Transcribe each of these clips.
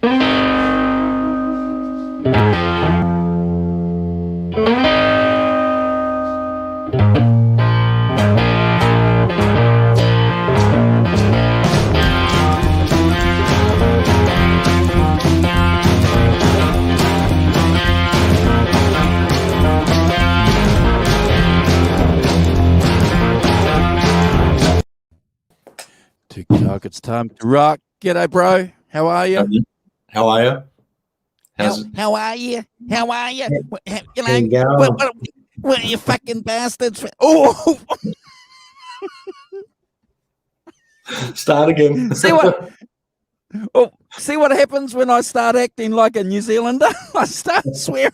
TikTok, it's time to rock. G'day, bro. How are you? How are you? How are you? How are you? You know, What are you fucking bastards? Oh, start again. see what happens when I start acting like a New Zealander? I start swearing.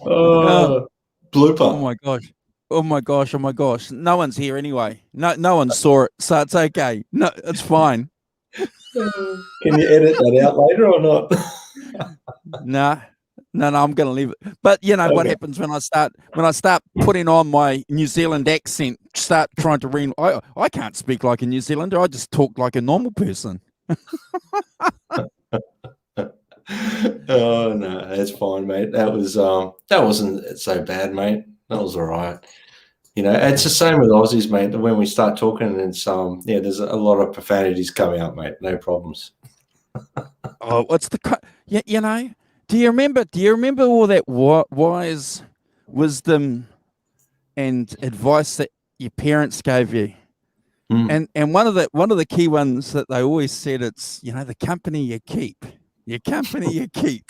Blooper. Oh my gosh. Oh my gosh. Oh my gosh. No one's here anyway. No one saw it, so it's okay. No, it's fine. Can you edit that out later or not? No, I'm gonna leave it. But you know what happens when I start putting on my New Zealand accent, start trying to read. I can't speak like a New Zealander. I just talk like a normal person. Oh no, that's fine, mate. That wasn't so bad, mate. That was all right. You know, it's the same with Aussies, mate. When we start talking, it's there's a lot of profanities coming out, mate. No problems. Oh, what's the you know? Do you remember all that wise wisdom and advice that your parents gave you? Mm. And one of the key ones that they always said, it's, you know, the company you keep. Your company you keep.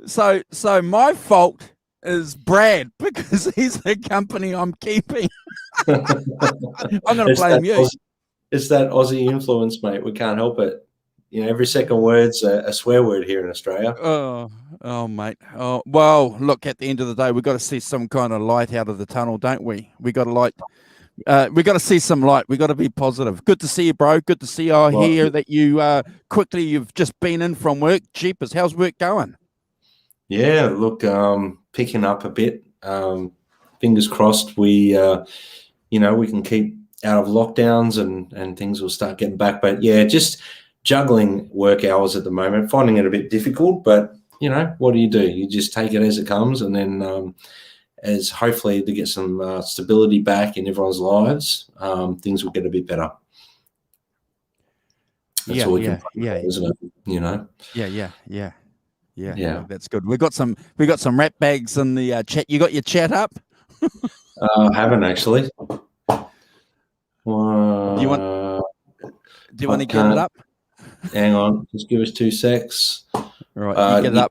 So my fault is Brad, because he's the company I'm keeping. I'm going to blame you. It's that Aussie influence, mate. We can't help it. You know, every second word's a swear word here in Australia. Oh, mate. Oh, well, look, at the end of the day, we've got to see some kind of light out of the tunnel, don't we? We got a light. We got to see some light. We got to be positive. Good to see you, bro. Good to see you. I hear that you've just been in from work. Jeepers, how's work going? Yeah, look, picking up a bit. Fingers crossed we can keep out of lockdowns and things will start getting back. But yeah, just juggling work hours at the moment, finding it a bit difficult, but you know, what do? You just take it as it comes, and then as hopefully to get some stability back in everyone's lives, things will get a bit better. That's all we can pray for, isn't it? You know? Yeah, that's good. We got some rap bags in the chat. You got your chat up? I haven't actually. Do you want to get it up? Hang on, just give us 2 secs. All right, you get it up.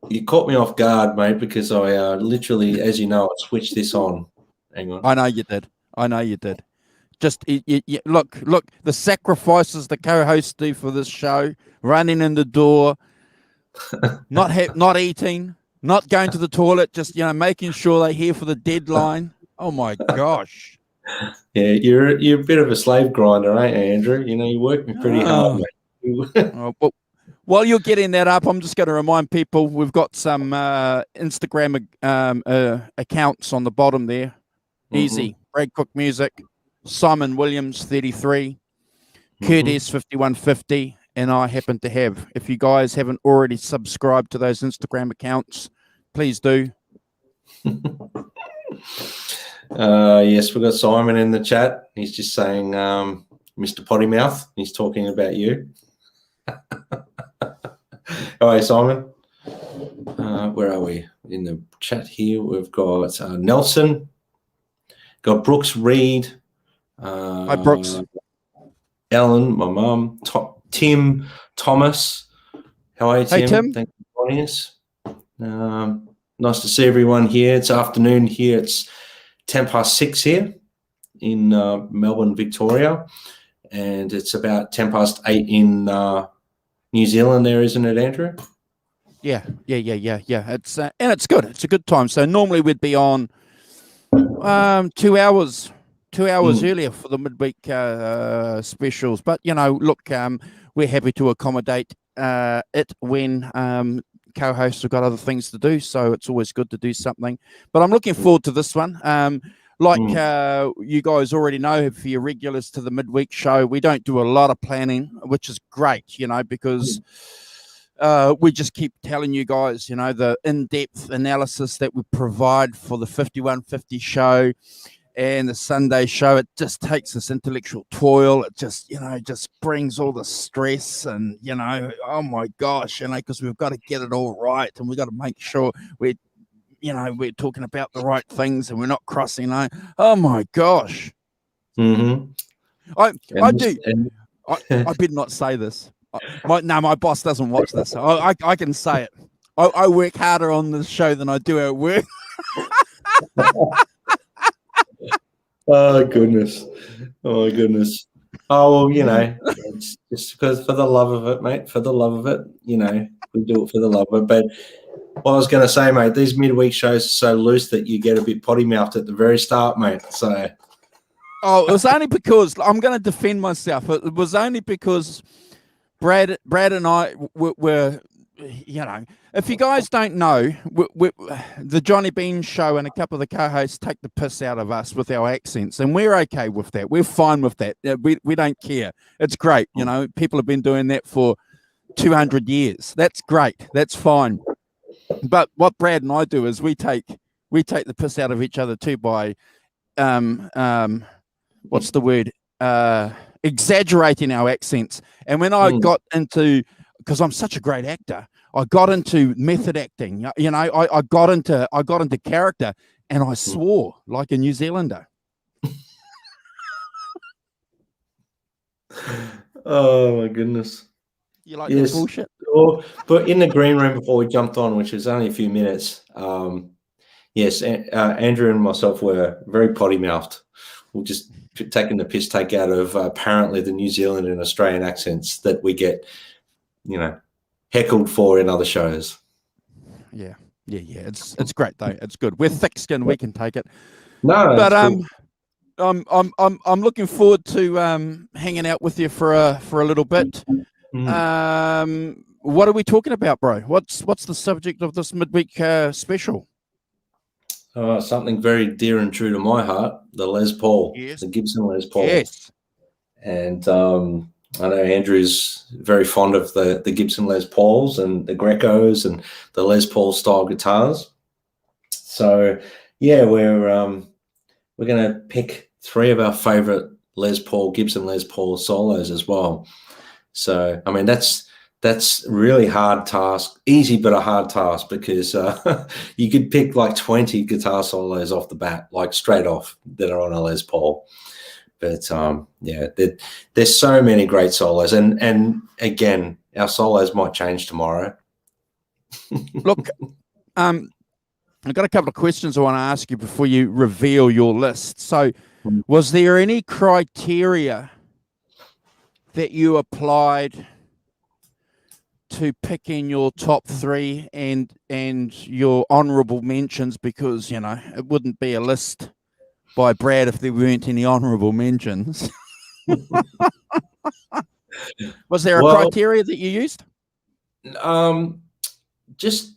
You caught me off guard, mate, because I literally, as you know, I switched this on. Hang on. I know you did. Just look, the sacrifices the co-hosts do for this show, running in the door, not eating, not going to the toilet, just, you know, making sure they're here for the deadline. Oh my gosh. Yeah, you're a bit of a slave grinder, ain't you, Andrew? You know, you work me pretty hard, mate. Well, while you're getting that up, I'm just going to remind people we've got some Instagram accounts on the bottom there. Easy. Brad Cook Music, Simon Williams 33, Curtis 5150, and I happen to have. If you guys haven't already subscribed to those Instagram accounts, please do. Yes, we've got Simon in the chat. He's just saying, Mr. Pottymouth. He's talking about you. All right, Simon. Where are we? In the chat here, we've got Nelson, got Brooks Reed. Hi, Brooks. Ellen, my mum, Tim, Thomas. How are you, Tim? Hey, Tim. Thanks for joining us. Nice to see everyone here. It's afternoon here. It's 6:10 here in Melbourne, Victoria, and it's about 8:10 in New Zealand there, isn't it, Andrew? Yeah. It's and it's good. It's a good time. So normally we'd be on 2 hours earlier for the midweek specials. But you know, look, we're happy to accommodate it when co-hosts have got other things to do. So it's always good to do something. But I'm looking forward to this one. Like you guys already know, for your regulars to the midweek show, we don't do a lot of planning, which is great, because we just keep telling you guys, the in-depth analysis that we provide for the 5150 show and the Sunday show. It just takes this intellectual toil. It just, just brings all the stress and, oh my gosh, because we've got to get it all right, and we've got to make sure we're talking about the right things and we're not crossing line. Oh my gosh. Mm-hmm. I better not say this. My boss doesn't watch this. I can say it. I work harder on this show than I do at work. Oh goodness. Oh goodness. Oh well, it's just because for the love of it, mate. For the love of it, we do it for the love of it. But what I was going to say, mate, these midweek shows are so loose that you get a bit potty mouthed at the very start, mate. So. Oh, it was only because I'm going to defend myself. It was only because Brad and I were if you guys don't know, the Johnny Bean show and a couple of the co-hosts take the piss out of us with our accents, and we're okay with that. We're fine with that. We don't care. It's great. People have been doing that for 200 years. That's great. That's fine. But what Brad and I do is we take the piss out of each other too by what's the word? Exaggerating our accents. And when I got into, because I'm such a great actor, I got into method acting. I got into character, and I swore like a New Zealander. Oh my goodness. You like that bullshit? But in the green room before we jumped on, which was only a few minutes, yes, Andrew and myself were very potty mouthed. We're just taking the piss take out of apparently the New Zealand and Australian accents that we get, heckled for in other shows. Yeah. It's great though. It's good. We're thick-skinned. We can take it. No, but cool. I'm looking forward to hanging out with you for a little bit. What are we talking about, bro? What's the subject of this midweek special? Something very dear and true to my heart, the Les Paul, the Gibson Les Paul. Yes. And I know Andrew's very fond of the Gibson Les Pauls and the Grecos and the Les Paul style guitars. So, yeah, we're going to pick 3 of our favorite Gibson Les Paul solos as well. So, I mean, that's really hard task, easy but a hard task, because you could pick like 20 guitar solos off the bat, like straight off, that are on a Les Paul. But there's so many great solos, and again, our solos might change tomorrow. Look, I've got a couple of questions I want to ask you before you reveal your list. So, was there any criteria that you applied to picking your top 3 and your honourable mentions? Because it wouldn't be a list by Brad if there weren't any honourable mentions. Was there a criteria that you used? Just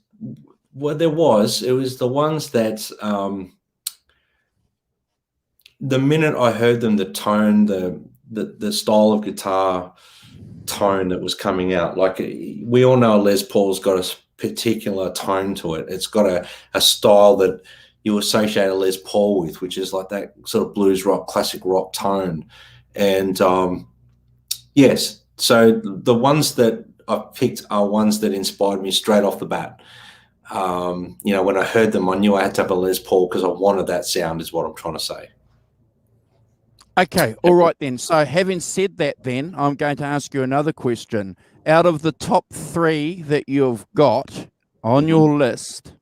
what there was. It was the ones that the minute I heard them, the tone, the style of guitar tone that was coming out. Like, we all know Les Paul's got a particular tone to it. It's got a style that you associate a Les Paul with, which is like that sort of blues rock, classic rock tone. And yes, so the ones that I've picked are ones that inspired me straight off the bat. When I heard them, I knew I had to have a Les Paul because I wanted that sound, is what I'm trying to say. Okay, all right then. So having said that, then I'm going to ask you another question. Out of the top 3 that you've got on your list,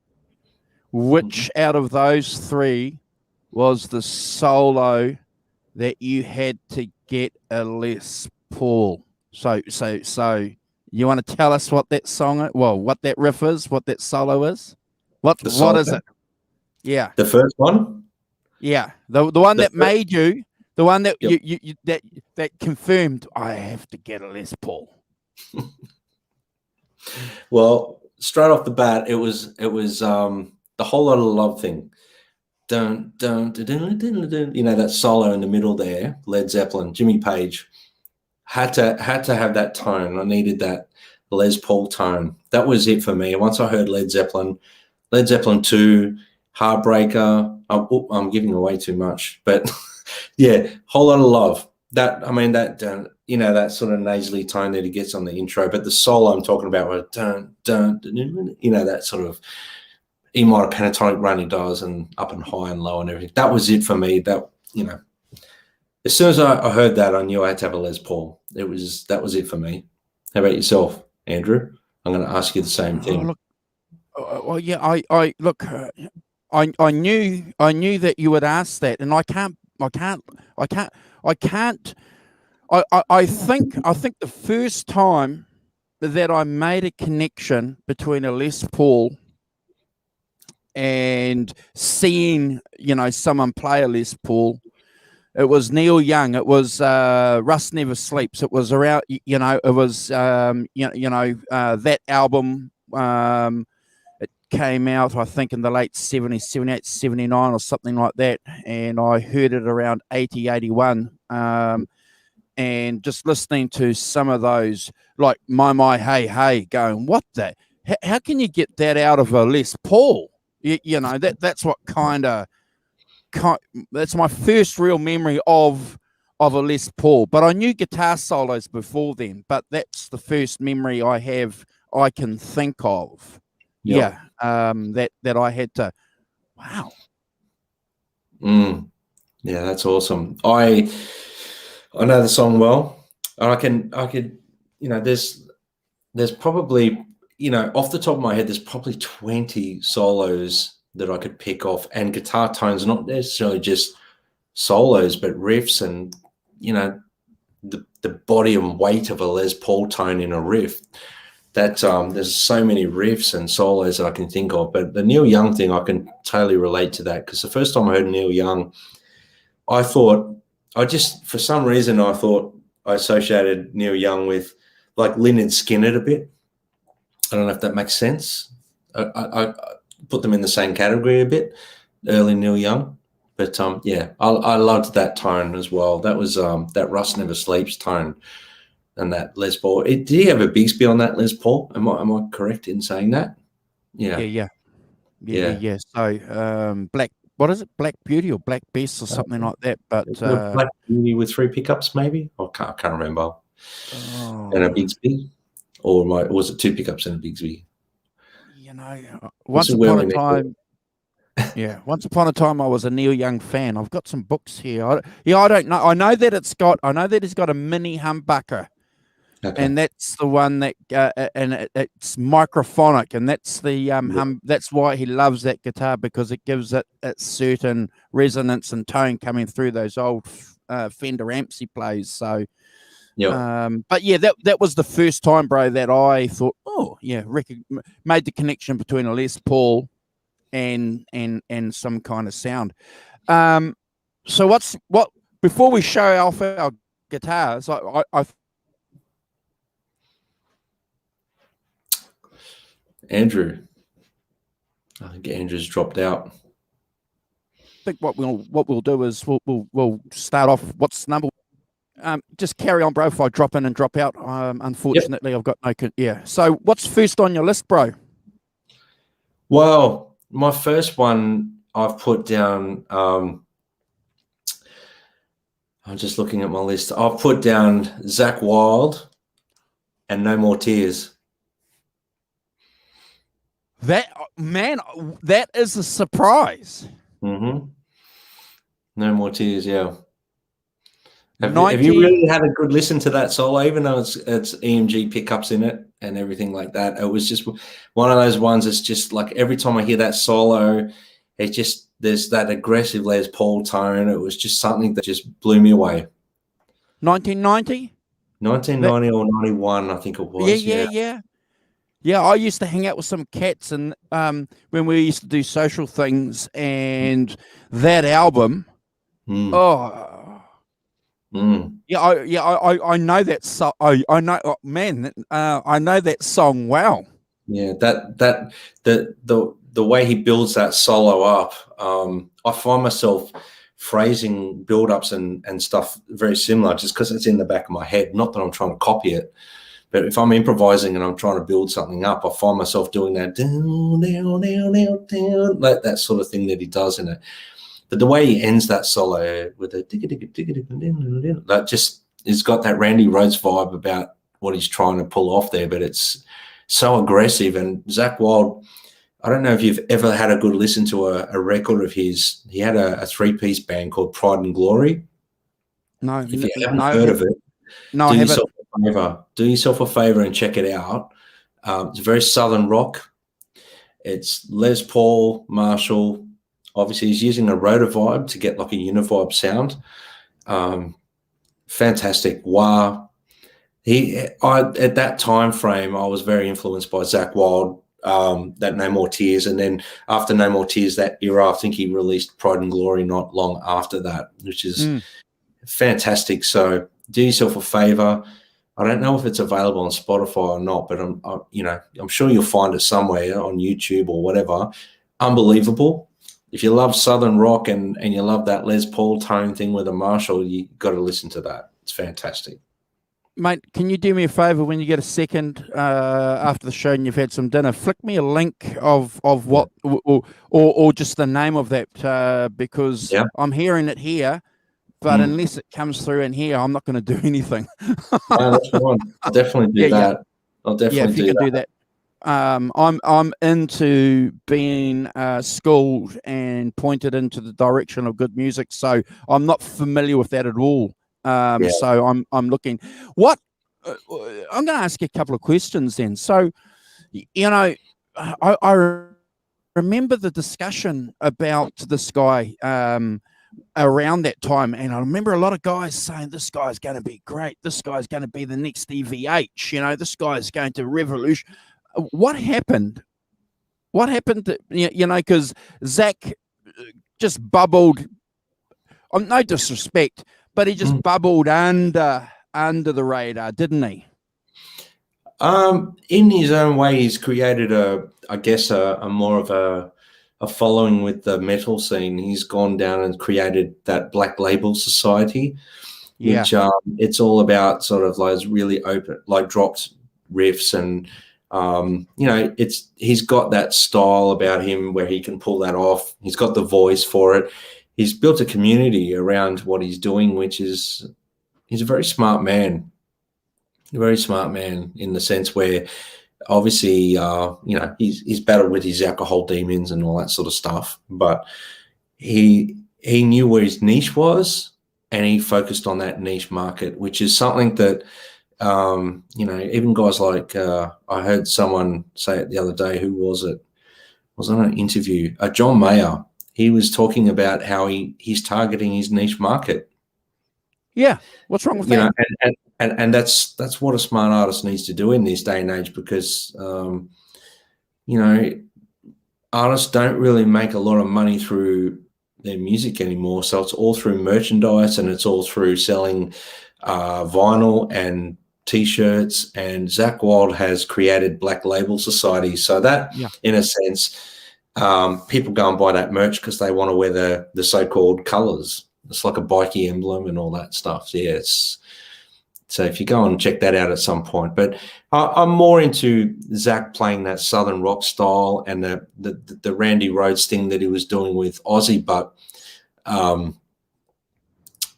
which out of those 3 was the solo that you had to get a Les Paul? So you want to tell us what that song, what that riff is, what that solo is? What is it? Yeah. The first one? Yeah. The one that made you, the one that you that confirmed, I have to get a Les Paul. Well, straight off the bat, it was the Whole Lot of Love thing. dun, dun, dun, dun, dun, dun, you know, that solo in the middle there, Led Zeppelin, Jimmy Page, had to have that tone. I needed that Les Paul tone. That was it for me. Once I heard Led Zeppelin 2, Heartbreaker. I'm giving away too much, but yeah, Whole Lot of Love. That, I mean, that you know, that sort of nasally tone that he gets on the intro, but the solo I'm talking about was dun, dun, dun, dun, dun, you know, that sort of E minor pentatonic run he does, and up and high and low and everything. That was it for me. That, you know, as soon as I heard that, I knew I had to have a Les Paul. That was it for me. How about yourself, Andrew? I'm going to ask you the same thing. Oh, look, well, yeah, I look, I knew that you would ask that, and I think the first time that I made a connection between a Les Paul and seeing, you know, someone play a Les Paul, it was Neil Young. It was Rust Never Sleeps. It was around, you know, it was that album. It came out, I think, in the late 70s, 78, 79 or something like that, and I heard it around 80, 81. And just listening to some of those, like My Hey Hey, going, what the? How can you get that out of a Les Paul? You know, that's what that's my first real memory of a Les Paul. But I knew guitar solos before then, but that's the first memory I can think of. Yep. Yeah, that I had to. Wow. Yeah, that's awesome. I know the song well. I could, you know, there's probably, you know, off the top of my head, there's probably 20 solos that I could pick off, and guitar tones, not necessarily just solos, but riffs, and, you know, the body and weight of a Les Paul tone in a riff. That there's so many riffs and solos that I can think of. But the Neil Young thing, I can totally relate to that, because the first time I heard Neil Young, for some reason, I thought I associated Neil Young with like Lynyrd Skynyrd a bit. I don't know if that makes sense. I put them in the same category a bit, early Neil Young. But yeah, I loved that tone as well. That was that Rust Never Sleeps tone. And that Les Paul. Did he have a Bigsby on that Les Paul? Am I correct in saying that? Yeah. So Black, what is it? Black Beauty or Black Beast or something like that. But Black Beauty with 3 pickups, maybe. I can't remember. And a Bigsby, or was it 2 pickups and a Bigsby? You know, once upon a time. Yeah, once upon a time, I was a Neil Young fan. I've got some books here. I don't know. I know that he's got a mini humbucker. Okay. And that's the one that, it's microphonic, and that's the that's why he loves that guitar, because it gives it a certain resonance and tone coming through those old Fender amps he plays. So, but yeah, that was the first time, bro, that I thought, oh yeah, made the connection between a Les Paul and some kind of sound. So before we show off our guitars, I Andrew. I think Andrew's dropped out. I think what we'll do is we'll start off. What's the number? Just carry on, bro. If I drop in and drop out, unfortunately, I've got no. So what's first on your list, bro? Well, my first one I've put down. I'm just looking at my list. I've put down Zakk Wylde and No More Tears. That, man, that is a surprise. Mm-hmm. No More Tears, yeah. Have you really had a good listen to that solo, even though it's EMG pickups in it and everything like that? It was just one of those ones that's just like, every time I hear that solo, it just, there's that aggressive Les Paul tone. It was just something that just blew me away. 1990? 1990 or 91, I think it was. Yeah, I used to hang out with some cats, and when we used to do social things, and that album, I know that song. I know, I know that song well. Yeah, the the way he builds that solo up, I find myself phrasing build-ups and stuff very similar just because it's in the back of my head. Not that I'm trying to copy it, but if I'm improvising and I'm trying to build something up, I find myself doing that like that sort of thing that he does in it. But the way he ends that solo with a that just, it's got that Randy Rhoads vibe about what he's trying to pull off there, but it's so aggressive. And Zakk Wylde, I don't know if you've ever had a good listen to a record of his. He had a 3-piece band called Pride and Glory. No, if you haven't heard of it, no, I haven't. Do yourself a favor and check it out. It's very southern rock. It's Les Paul, Marshall. Obviously, he's using a rotor vibe to get like a univibe sound. Fantastic. Wah. At that time frame, I was very influenced by Zakk Wylde, that No More Tears. And then after No More Tears, that era, I think he released Pride and Glory not long after that, which is fantastic. So do yourself a favor. I don't know if it's available on Spotify or not, but I'm sure you'll find it somewhere on YouTube or whatever. Unbelievable. If you love Southern rock and you love that Les Paul tone thing with a Marshall, you got to listen to that. It's fantastic. Mate, can you do me a favor when you get a second after the show and you've had some dinner? Flick me a link of what or just the name of that because I'm hearing it here, but unless it comes through in here, I'm not going to do anything. No, that's fine. I'll definitely do that. I'll definitely if you can do that. I'm into being schooled and pointed into the direction of good music, so I'm not familiar with that at all. So I'm looking. What I'm going to ask you a couple of questions then. So, I remember the discussion about this guy around that time, and I remember a lot of guys saying this guy's going to be great. This guy's going to be the next EVH. This guy's going to revolution. What happened? What happened? Because Zakk just bubbled. No disrespect, but he just bubbled under the radar, didn't he? In his own way, he's created a more of a following with the metal scene. He's gone down and created that Black Label Society, which it's all about sort of like really open, like dropped riffs and he's got that style about him where he can pull that off. He's got the voice for it. He's built a community around what he's doing, which is he's a very smart man. A very smart man in the sense where obviously, he's battled with his alcohol demons and all that sort of stuff, but he knew where his niche was and he focused on that niche market, which is something that, even guys like, I heard someone say it the other day, who was it? Was on an interview, John Mayer. He was talking about how he's targeting his niche market. Yeah. What's wrong with that? And that's what a smart artist needs to do in this day and age because, artists don't really make a lot of money through their music anymore. So it's all through merchandise and it's all through selling vinyl and T-shirts. And Zakk Wylde has created Black Label Society. So that, in a sense, people go and buy that merch because they want to wear the so-called colors. It's like a bikey emblem and all that stuff. Yeah, so if you go and check that out at some point. But I'm more into Zakk playing that southern rock style and the Randy Rhoads thing that he was doing with Ozzy. But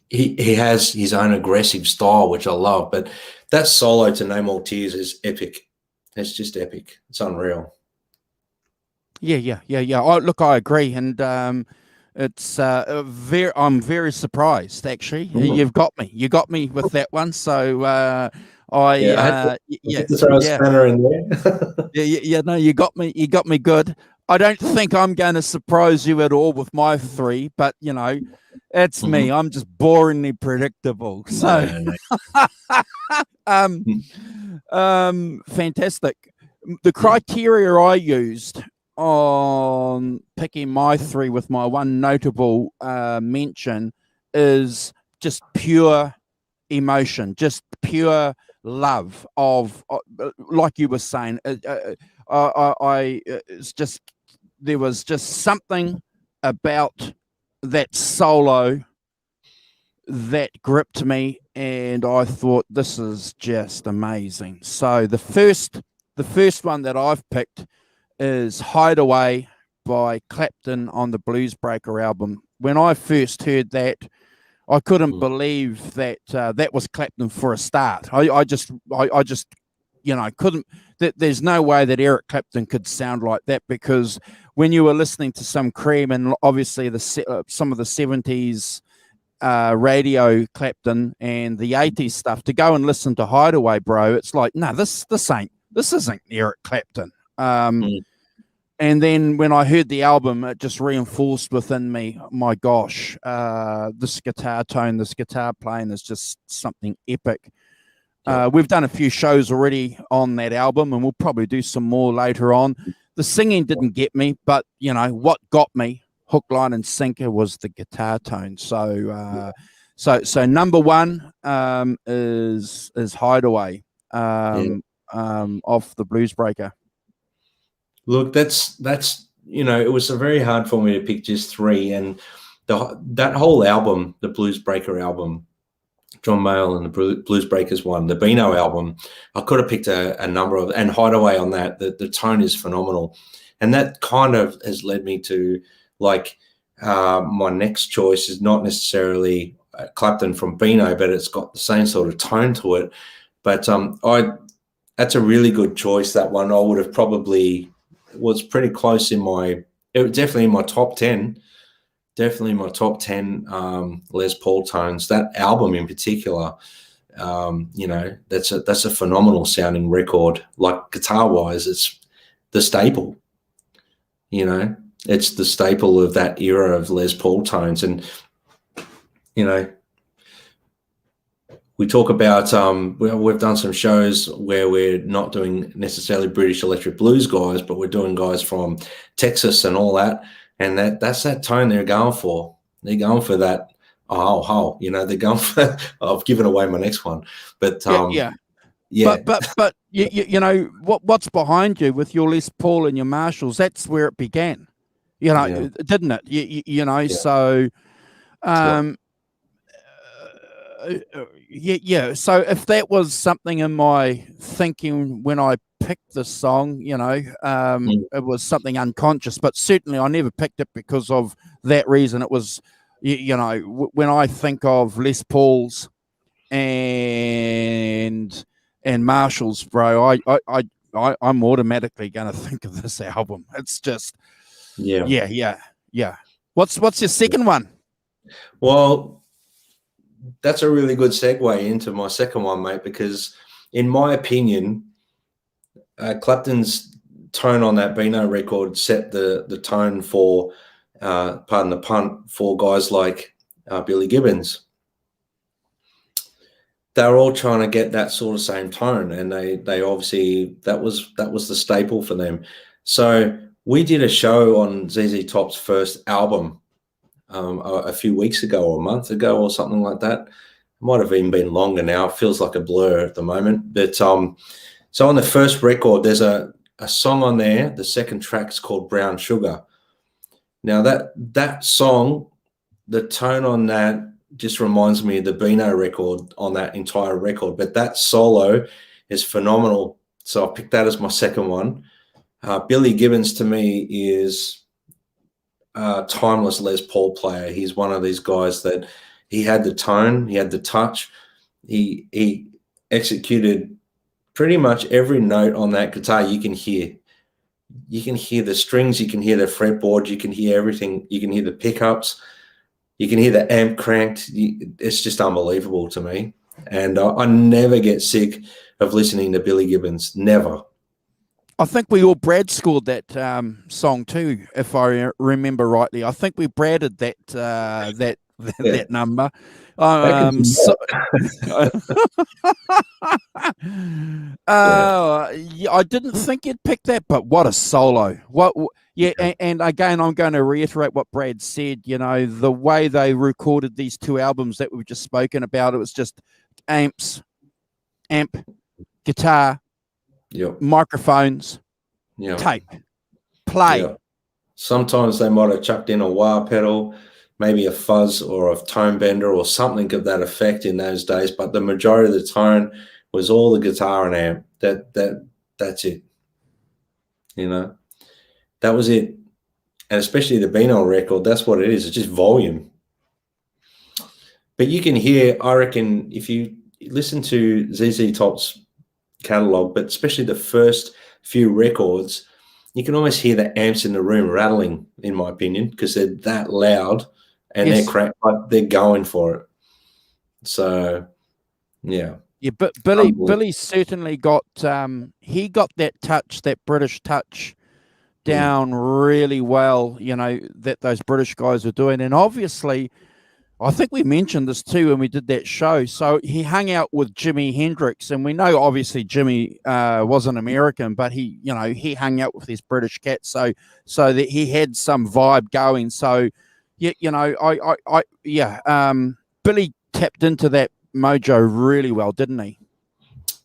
he has his own aggressive style, which I love. But that solo to No More Tears is epic. It's just epic. It's unreal. Yeah. I agree, and it's I'm very surprised actually. You got me with that one. So spanner in there. No, you got me good. I don't think I'm going to surprise you at all with my three, but it's me. I'm just boringly predictable. So fantastic. The criteria I used on picking my three with my one notable mention is just pure emotion, just pure love of like you were saying, it's just there was just something about that solo that gripped me, and I thought, this is just amazing. So the first one that I've picked is Hideaway by Clapton on the Bluesbreaker album. When I first heard that, I couldn't believe that that was Clapton for a start. I just couldn't. There's no way that Eric Clapton could sound like that, because when you were listening to some Cream and obviously some of the 70s radio Clapton and the 80s stuff, to go and listen to Hideaway, bro, it's like, no, this isn't Eric Clapton. And then when I heard the album, it just reinforced within me, my gosh, this guitar tone, this guitar playing is just something epic. We've done a few shows already on that album, and we'll probably do some more later on. The singing didn't get me, but, what got me, hook, line, and sinker, was the guitar tone. So number one is Hideaway off the Bluesbreaker. Look, that's it was very hard for me to pick just three, and that whole album, the Bluesbreaker album, John Mayall and the Bluesbreakers one, the Beano album, I could have picked a number of, and Hideaway on that. The tone is phenomenal, and that kind of has led me to my next choice is not necessarily Clapton from Beano, but it's got the same sort of tone to it. But that's a really good choice. That one I would have probably was pretty close it was definitely in my top 10. Definitely my top 10 Les Paul tones. That album in particular, that's a phenomenal sounding record. Like guitar wise, it's the staple. It's the staple of that era of Les Paul tones. And we talk about we've done some shows where we're not doing necessarily British electric blues guys, but we're doing guys from Texas and all that. And that's that tone they're going for. They're going for that. They're going for. I've given away my next one, but yeah. But what's behind you with your Les Paul and your Marshalls? That's where it began. Didn't it? Yeah. So. So if that was something in my thinking when I picked this song, it was something unconscious, but certainly I never picked it because of that reason. It was, when I think of Les Pauls and Marshalls, bro, I'm automatically going to think of this album. It's just, yeah. What's your second one? Well, that's a really good segue into my second one, mate, because in my opinion, Clapton's tone on that Beano record set the tone for, pardon the pun, for guys like Billy Gibbons. They were all trying to get that sort of same tone, and they obviously that was the staple for them. So we did a show on ZZ Top's first album a few weeks ago or a month ago or something like that. It might have even been longer now. It feels like a blur at the moment. But so on the first record, there's a song on there. The second track's called Brown Sugar. Now that song, the tone on that just reminds me of the Beano record on that entire record. But that solo is phenomenal. So I picked that as my second one. Billy Gibbons to me is timeless Les Paul player. He's one of these guys that he had the tone, he had the touch, he executed pretty much every note on that guitar you can hear. You can hear the strings, you can hear the fretboard, you can hear everything, you can hear the pickups, you can hear the amp cranked. It's just unbelievable to me. And I never get sick of listening to Billy Gibbons, never. I think we all Brad scored that song too, if I remember rightly. I think we Bradded that number. I didn't think you'd pick that, but what a solo! And again, I'm going to reiterate what Brad said. The way they recorded these two albums that we've just spoken about, it was just amp, guitar. Yep. Microphones, tape, play, Sometimes they might have chucked in a wah pedal, maybe a fuzz or a tone bender or something of that effect in those days. But the majority of the tone was all the guitar and amp. That's it. You know, that was it. And especially the Beano record, that's what it is. It's just volume. But you can hear, I reckon, if you listen to ZZ Top's catalog, but especially the first few records, you can almost hear the amps in the room rattling, in my opinion, because they're that loud and Yes. they're going for it. So, yeah. Yeah, but Billy certainly got he got that touch, that British touch down really well, you know, that those British guys were doing. And obviously, I think we mentioned this too when we did that show. So he hung out with Jimi Hendrix, and we know obviously Jimmy wasn't American, but he, you know, he hung out with these British cats, so that he had some vibe going. So, yeah, you know, Billy tapped into that mojo really well, didn't he?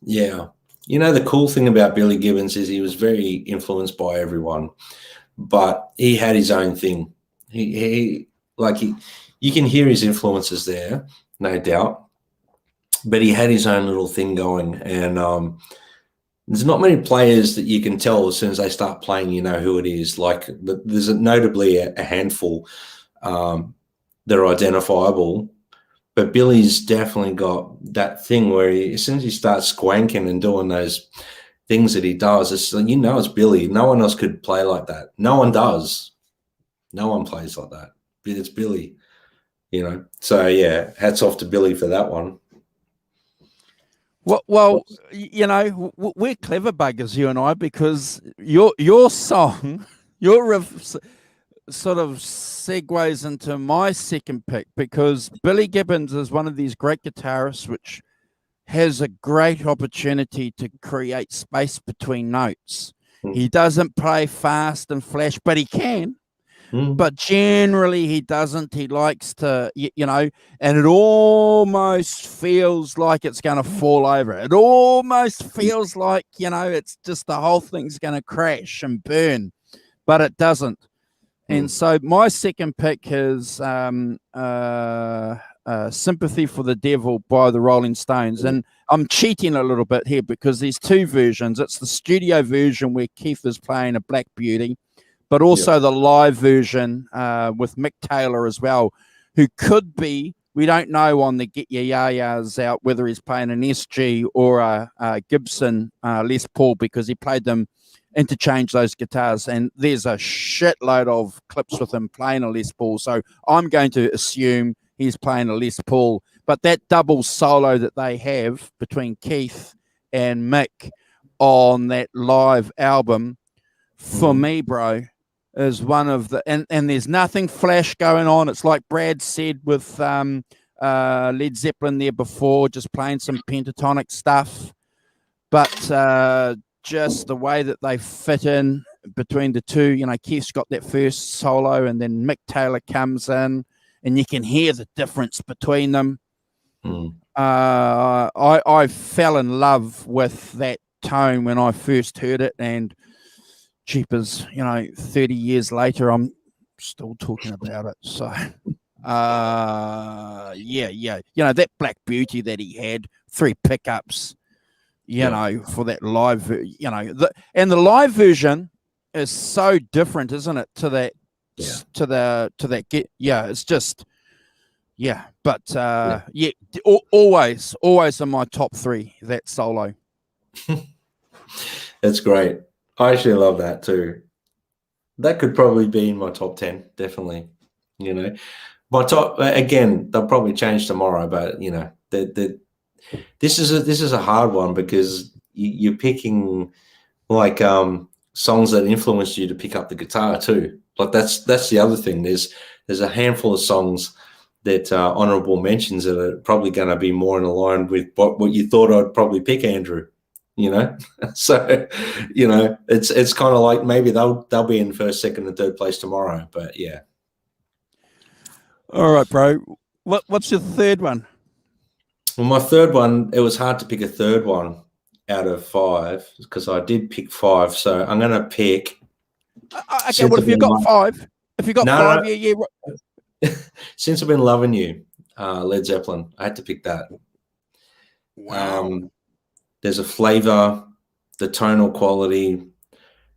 Yeah. You know, the cool thing about Billy Gibbons is he was very influenced by everyone, but he had his own thing. You can hear his influences there, no doubt, but he had his own little thing going. And there's not many players that you can tell as soon as they start playing, you know who it is. Like there's notably a handful that are identifiable. But Billy's definitely got that thing where as soon as he starts squanking and doing those things that he does, it's Billy. No one else could play like that. No one does. No one plays like that. It's Billy, you know. So yeah, hats off to Billy for that one. Well, you know, we're clever buggers, you and I, because your song, your riff sort of segues into my second pick, because Billy Gibbons is one of these great guitarists which has a great opportunity to create space between notes. He doesn't play fast and flash, but he can. But generally he doesn't. He likes to, you know, and it almost feels like it's going to fall over. It almost feels like, you know, it's just the whole thing's going to crash and burn, but it doesn't. And so my second pick is Sympathy for the Devil by the Rolling Stones. And I'm cheating a little bit here because there's two versions. It's the studio version where Keith is playing a Black Beauty, but also the live version with Mick Taylor as well, who could be, we don't know on the Get Your Ya-Ya's out whether he's playing an SG or a Gibson Les Paul, because he played them, interchange those guitars, and there's a shitload of clips with him playing a Les Paul. So I'm going to assume he's playing a Les Paul. But that double solo that they have between Keith and Mick on that live album, for me, bro, is one of the, and there's nothing flash going on. It's like Brad said with Led Zeppelin there before, just playing some pentatonic stuff. But just the way that they fit in between the two, you know, Keith's got that first solo and then Mick Taylor comes in and you can hear the difference between them. I fell in love with that tone when I first heard it, and jeepers, you know, 30 years later, I'm still talking about it. So, yeah. You know, that Black Beauty that he had, 3 pickups, you know, for that live, you know, and the live version is so different, isn't it? To that, it's just, but always in my top 3, that solo. That's great. I actually love that too. That could probably be in my top 10, definitely. You know, my top, again, they'll probably change tomorrow, but you know, this is a hard one because you're picking like songs that influenced you to pick up the guitar too. Like that's the other thing. There's a handful of songs that honorable mentions that are probably going to be more in line with what you thought I'd probably pick, Andrew. You know, so you know it's kind of like maybe they'll be in first, second, and third place tomorrow. But yeah. All right, bro. What's your third one? Well, my third one, it was hard to pick a third one out of 5 because I did pick 5. So I'm going to pick Okay, well, if you've got five, no, yeah, yeah. Since I've Been Loving You, Led Zeppelin. I had to pick that. Wow. There's a flavor, the tonal quality,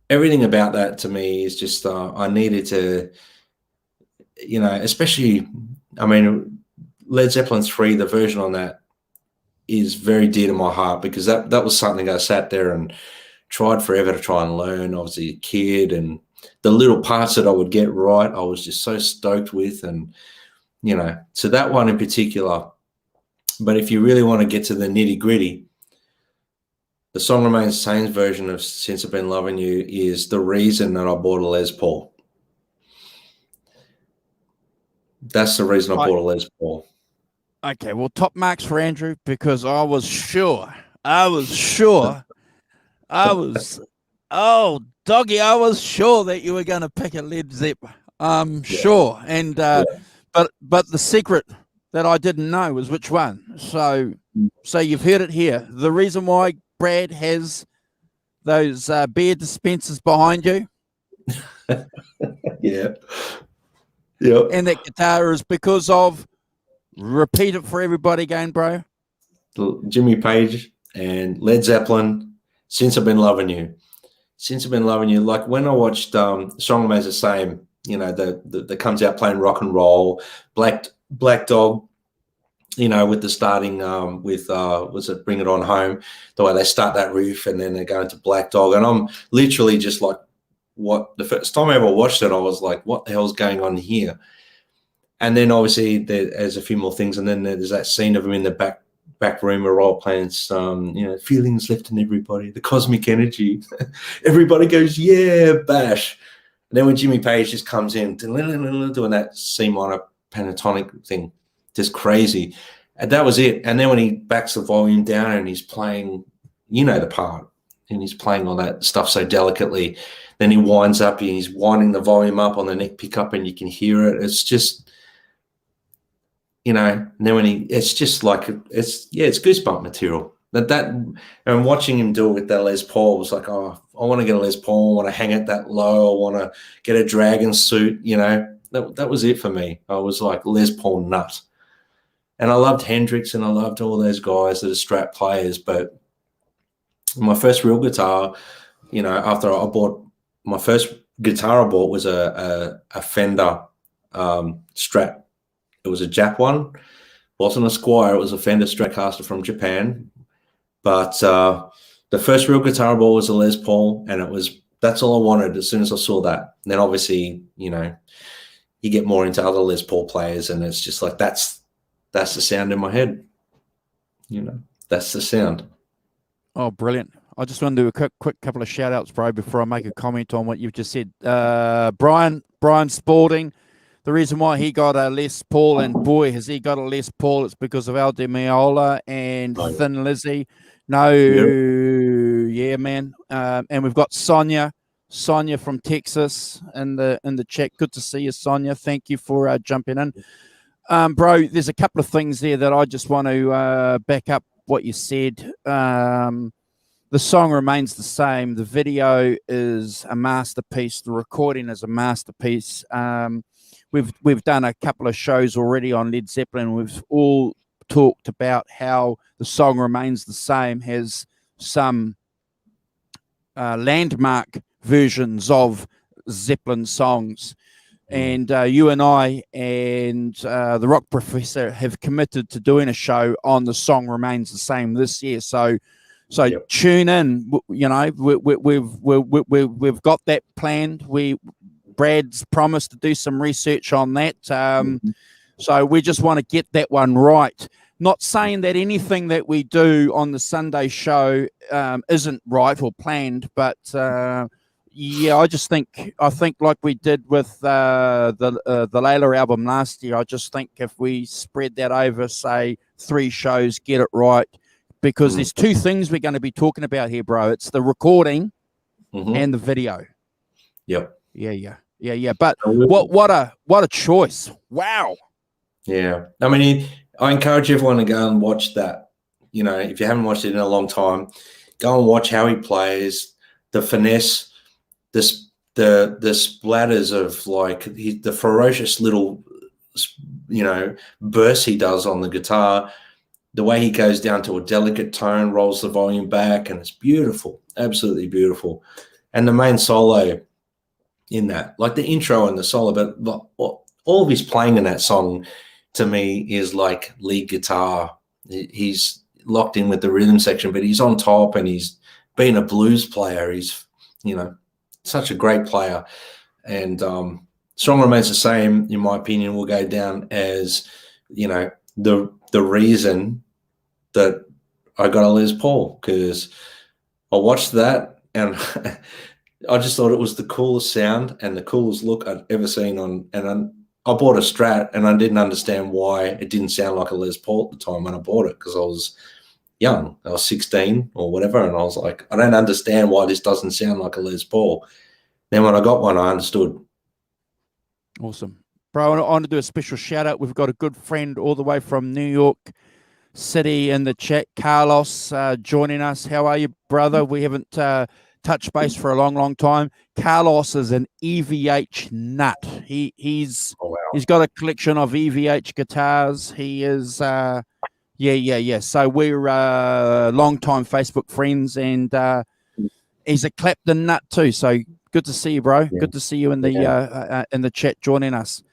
everything about that to me is just I needed to, especially, I mean, Led Zeppelin 3, the version on that is very dear to my heart because that was something I sat there and tried forever to try and learn. I was a kid, and the little parts that I would get right, I was just so stoked with, and so that one in particular. But if you really want to get to the nitty gritty, the Song Remains the Same version of Since I've Been Loving You is the reason that I bought a Les Paul. That's the reason I bought a Les Paul. Okay, well, top marks for Andrew because I was sure, oh, doggy, I was sure that you were going to pick a Led Zepp. Sure. And, but the secret that I didn't know was which one. So you've heard it here. The reason why Brad has those beer dispensers behind you. Yeah. Yep. And that guitar is because of, repeat it for everybody again, bro. Jimmy Page and Led Zeppelin, Since I've Been Loving You. Since I've Been Loving You, like when I watched Song Remains the Same, that comes out playing rock and roll, Black Dog, with the starting with was it Bring It On Home, the way they start that riff and then they go into Black Dog, and I'm literally just like, what? The first time I ever watched it, I was like, what the hell's going on here? And then obviously there's a few more things, and then there's that scene of him in the back room where all playing some, feelings left in everybody, the cosmic energy. Everybody goes, yeah, bash. And then when Jimmy Page just comes in, doing that C minor pentatonic thing, just crazy. And that was it. And then when he backs the volume down and he's playing, the part, and he's playing all that stuff so delicately, then he winds up and he's winding the volume up on the neck pickup and you can hear it. It's just, and then when it's just like, it's goosebump material. And watching him do it with that Les Paul was like, oh, I want to get a Les Paul. I want to hang it that low. I want to get a dragon suit, That was it for me. I was like Les Paul nut. And I loved Hendrix and I loved all those guys that are strap players. But my first real guitar, after I bought my first guitar I bought was a Fender Strat. It was a Jap one. It wasn't a Squier. It was a Fender Stratocaster from Japan. But the first real guitar I bought was a Les Paul, and that's all I wanted as soon as I saw that. And then obviously, you get more into other Les Paul players, and it's just like that's the sound in my head. That's the sound. Oh, brilliant. I just want to do a quick couple of shout outs, bro, before I make a comment on what you've just said. Brian Spalding, the reason why he got a Les Paul, and boy, has he got a Les Paul, it's because of Al Di Meola and Thin Lizzy. No, yeah, man. And we've got Sonia from Texas in the chat. Good to see you, Sonia. Thank you for jumping in. Bro, there's a couple of things there that I just want to back up what you said. The song remains the same. The video is a masterpiece. The recording is a masterpiece. We've done a couple of shows already on Led Zeppelin. We've all talked about how the song remains the same, has some landmark versions of Zeppelin songs. And you and I and the Rock Professor have committed to doing a show on The Song Remains the Same this year. So tune in. We've got that planned. Brad's promised to do some research on that. So we just want to get that one right. Not saying that anything that we do on the Sunday show isn't right or planned, but I think like we did with the Layla album last year, I just think if we spread that over, say, 3 shows, get it right, because there's 2 things we're going to be talking about here, bro. It's the recording and the video. Yep. Yeah. But what a choice! Wow. Yeah. I mean, I encourage everyone to go and watch that. If you haven't watched it in a long time, go and watch how he plays, the finesse, the the splatters of like the ferocious little, bursts he does on the guitar, the way he goes down to a delicate tone, rolls the volume back, and it's beautiful, absolutely beautiful. And the main solo in that, like the intro and the solo, but all of his playing in that song to me is like lead guitar. He's locked in with the rhythm section, but he's on top, and he's been a blues player. He's, such a great player. And Song Remains the Same, in my opinion, will go down as, the reason that I got a Les Paul, because I watched that and I just thought it was the coolest sound and the coolest look I'd ever seen and I bought a Strat, and I didn't understand why it didn't sound like a Les Paul at the time when I bought it, because I was young. I was 16 or whatever, and I was like, I don't understand why this doesn't sound like a Les Paul. Then when I got one, I understood. Awesome. Bro, I want to do a special shout out. We've got a good friend all the way from New York City in the chat, Carlos, joining us. How are you, brother? We haven't touched base for a long, long time. Carlos is an EVH nut. He's got a collection of EVH guitars. He is yeah. So we're long-time Facebook friends, and he's a Clapton nut too. So good to see you, bro. Yeah. Good to see you in the chat joining us.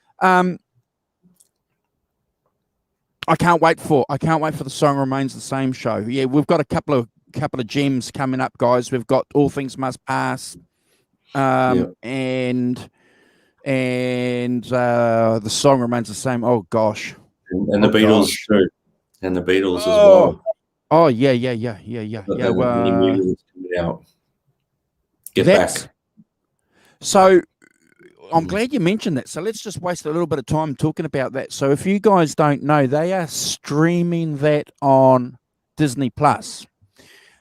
I can't wait for the Song Remains the Same show. Yeah, we've got a couple of gems coming up, guys. We've got All Things Must Pass, and the Song Remains the Same. Oh gosh, and the Beatles too, and the Beatles as well. Oh yeah. Get back. So I'm glad you mentioned that. So let's just waste a little bit of time talking about that. So if you guys don't know, they are streaming that on Disney Plus.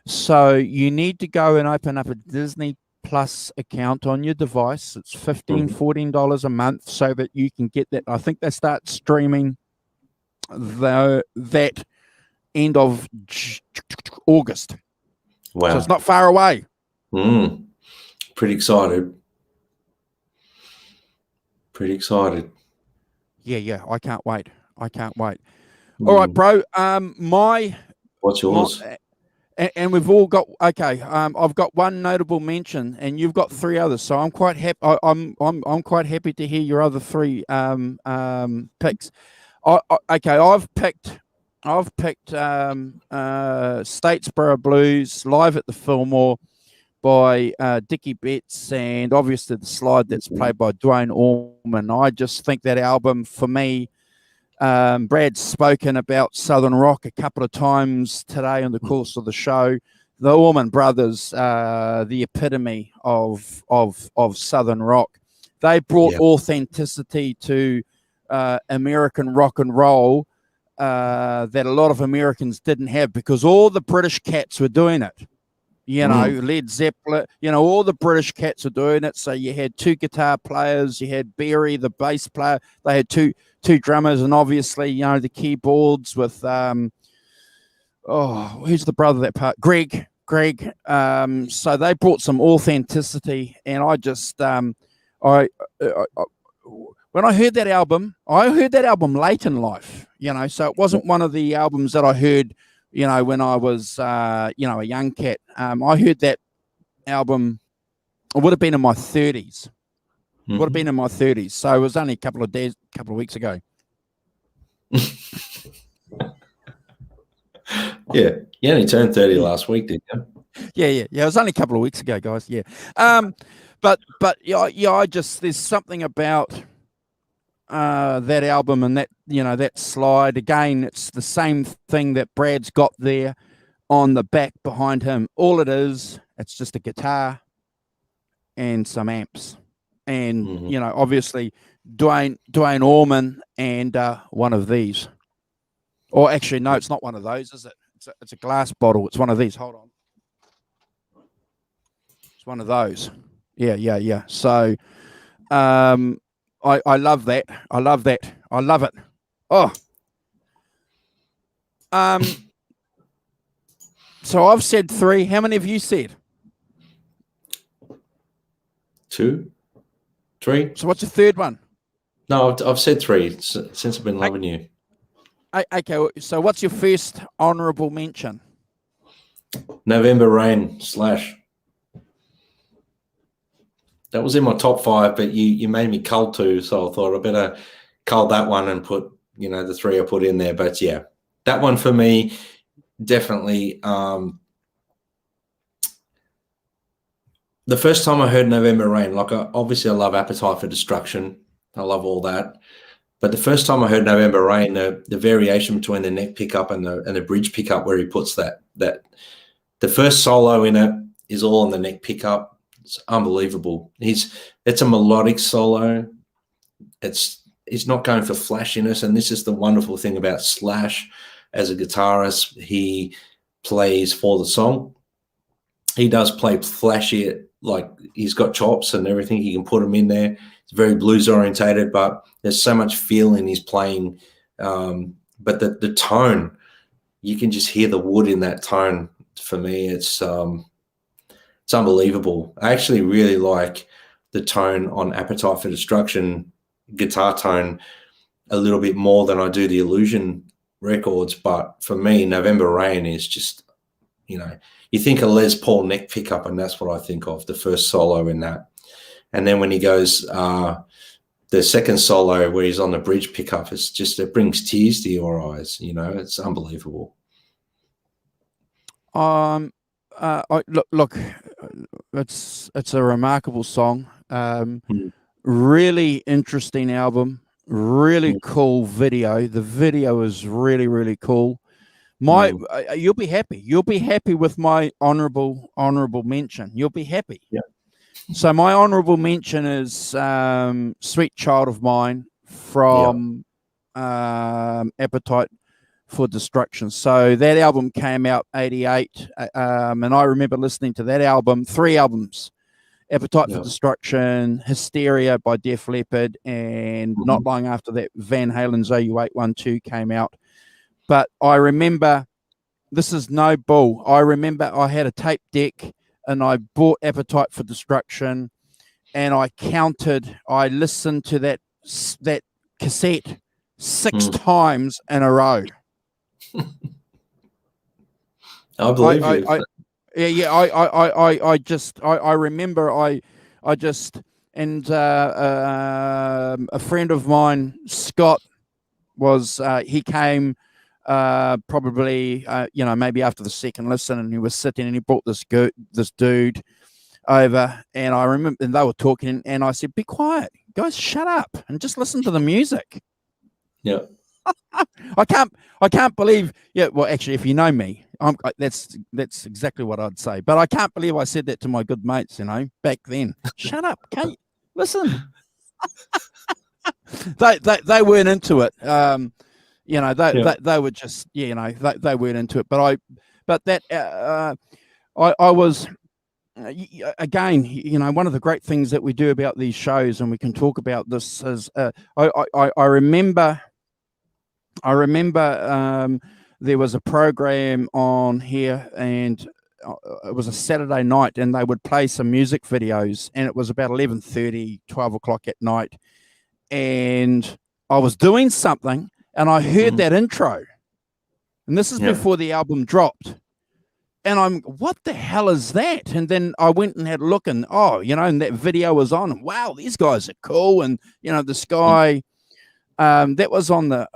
So you need to go and open up a Disney Plus account on your device. It's $14 a month so that you can get that. I think they start streaming that end of August. Wow. So it's not far away. Pretty excited. Yeah. I can't wait. All right, bro. What's yours? And we've all got I've got one notable mention, and you've got three others. So I'm quite happy. I'm quite happy to hear your other three picks. I've picked Statesboro Blues live at the Fillmore by Dickie Betts, and obviously the slide that's played by Dwayne Allman. I just think that album, for me, Brad's spoken about Southern rock a couple of times today in the course of the show. The Allman Brothers, the epitome of Southern rock. They brought authenticity to American rock and roll that a lot of Americans didn't have, because all the British cats were doing it. Led Zeppelin, all the British cats are doing it. So you had two guitar players, you had Barry, the bass player, they had two drummers, and obviously, the keyboards with who's the brother that part? Greg. So they brought some authenticity, and I just when I heard that album late in life, so it wasn't one of the albums that I heard when I was, a young cat. I heard that album, it would have been in my 30s. So it was only a couple of weeks ago. Yeah. You only turned 30 last week, didn't you? Yeah. It was only a couple of weeks ago, guys. Yeah. But I just, there's something about that album and that, that slide. Again, it's the same thing that Brad's got there on the back behind him. All it is, it's just a guitar and some amps, and obviously Dwayne Allman and one of these. Or actually, no, it's not one of those, is it? It's a glass bottle. It's one of these. Hold on. It's one of those. Yeah. So, I love that. I love it. Oh. So I've said 3. How many have you said? 2. 3. So what's your third one? No, I've said 3 since I've been loving you. Okay, so what's your first honourable mention? November Rain / That was in my top 5, but you made me cull 2, so I thought I better cull that one and put, the 3 I put in there. But yeah, that one for me, definitely. The first time I heard November Rain, obviously I love Appetite for Destruction. I love all that. But the first time I heard November Rain, the variation between the neck pickup and the bridge pickup where he puts that the first solo in it is all on the neck pickup. It's unbelievable. It's a melodic solo. He's not going for flashiness, and this is the wonderful thing about Slash as a guitarist. He plays for the song. He does play flashy, like he's got chops and everything. He can put them in there. It's very blues orientated, but there's so much feel in his playing. But the tone, you can just hear the wood in that tone. For me, it's unbelievable. I actually really like the tone on Appetite for Destruction, guitar tone, a little bit more than I do the Illusion records. But for me, November Rain is just, you think of Les Paul neck pickup, and that's what I think of, the first solo in that. And then when he goes, the second solo where he's on the bridge pickup, it brings tears to your eyes. It's unbelievable. Look, it's a remarkable song. Really interesting album. Really cool video. The video is really, really cool. You'll be happy. You'll be happy with my honorable mention. You'll be happy. Yeah. So my honorable mention is "Sweet Child of Mine" from Appetite for Destruction. So that album came out 88, and I remember listening to that album, 3 albums: Appetite for Destruction, Hysteria by Def Leppard, and not long after that, Van Halen's OU812 came out. But I remember, this is no bull, I remember I had a tape deck and I bought Appetite for Destruction, and I listened to that cassette 6 times in a row. I believe you. I remember a friend of mine, Scott, he came probably maybe after the second listen, and he was sitting and he brought this dude over, and I remember, and they were talking, and I said, "Be quiet, guys, shut up and just listen to the music." Yeah. I can't believe. Yeah, well, actually, if you know me, that's exactly what I'd say. But I can't believe I said that to my good mates, back then. Shut up, can't you listen? They weren't into it. They were just, they weren't into it. But I was. Again, one of the great things that we do about these shows, and we can talk about this, is I remember there was a program on here, and it was a Saturday night, and they would play some music videos, and it was about 11:30, 12 o'clock at night, and I was doing something, and I heard that intro, and this is before the album dropped. And I'm, what the hell is that? And then I went and had a look, and and that video was on. And wow, these guys are cool. And this guy, that was on the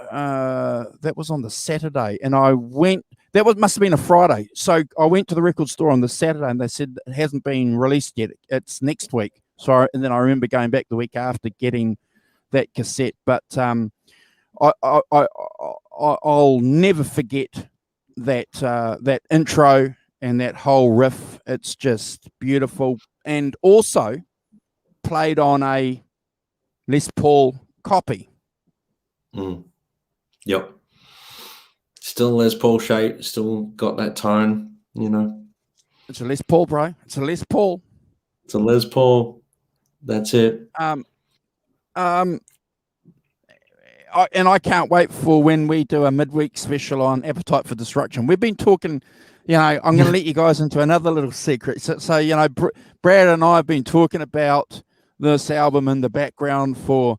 Saturday, and I went. Must have been a Friday. So I went to the record store on the Saturday, and they said it hasn't been released yet. It's next week. So and then I remember going back the week after, getting that cassette. But I'll never forget that intro and that whole riff. It's just beautiful, and also played on a Les Paul copy. Yep. Still Les Paul shape, still got that tone, It's a Les Paul, bro. It's a Les Paul. It's a Les Paul. That's it. I can't wait for when we do a midweek special on Appetite for Destruction. We've been talking, I'm going to let you guys into another little secret. So Brad and I have been talking about this album in the background for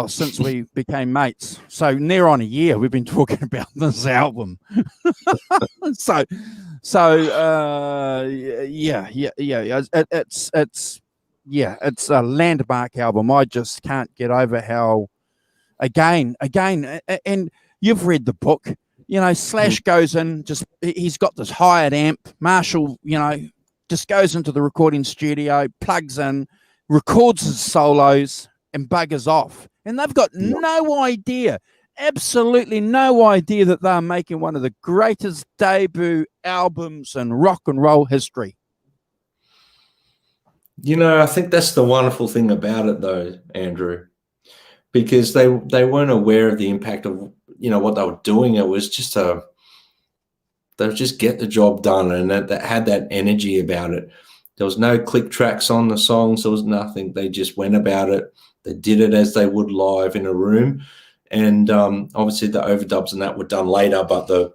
since we became mates. So near on a year we've been talking about this album. so it's a landmark album. I just can't get over how again, and you've read the book. Slash goes in, he's got this hired amp. Marshall, just goes into the recording studio, plugs in, records his solos, and buggers off. And they've got no idea, absolutely no idea, that they're making one of the greatest debut albums in rock and roll history. I think that's the wonderful thing about it, though, Andrew, because they weren't aware of the impact of what they were doing. It was just they would just get the job done, and that had that energy about it. There was no click tracks on the songs. There was nothing. They just went about it. They did it as they would live in a room, and obviously the overdubs and that were done later, but the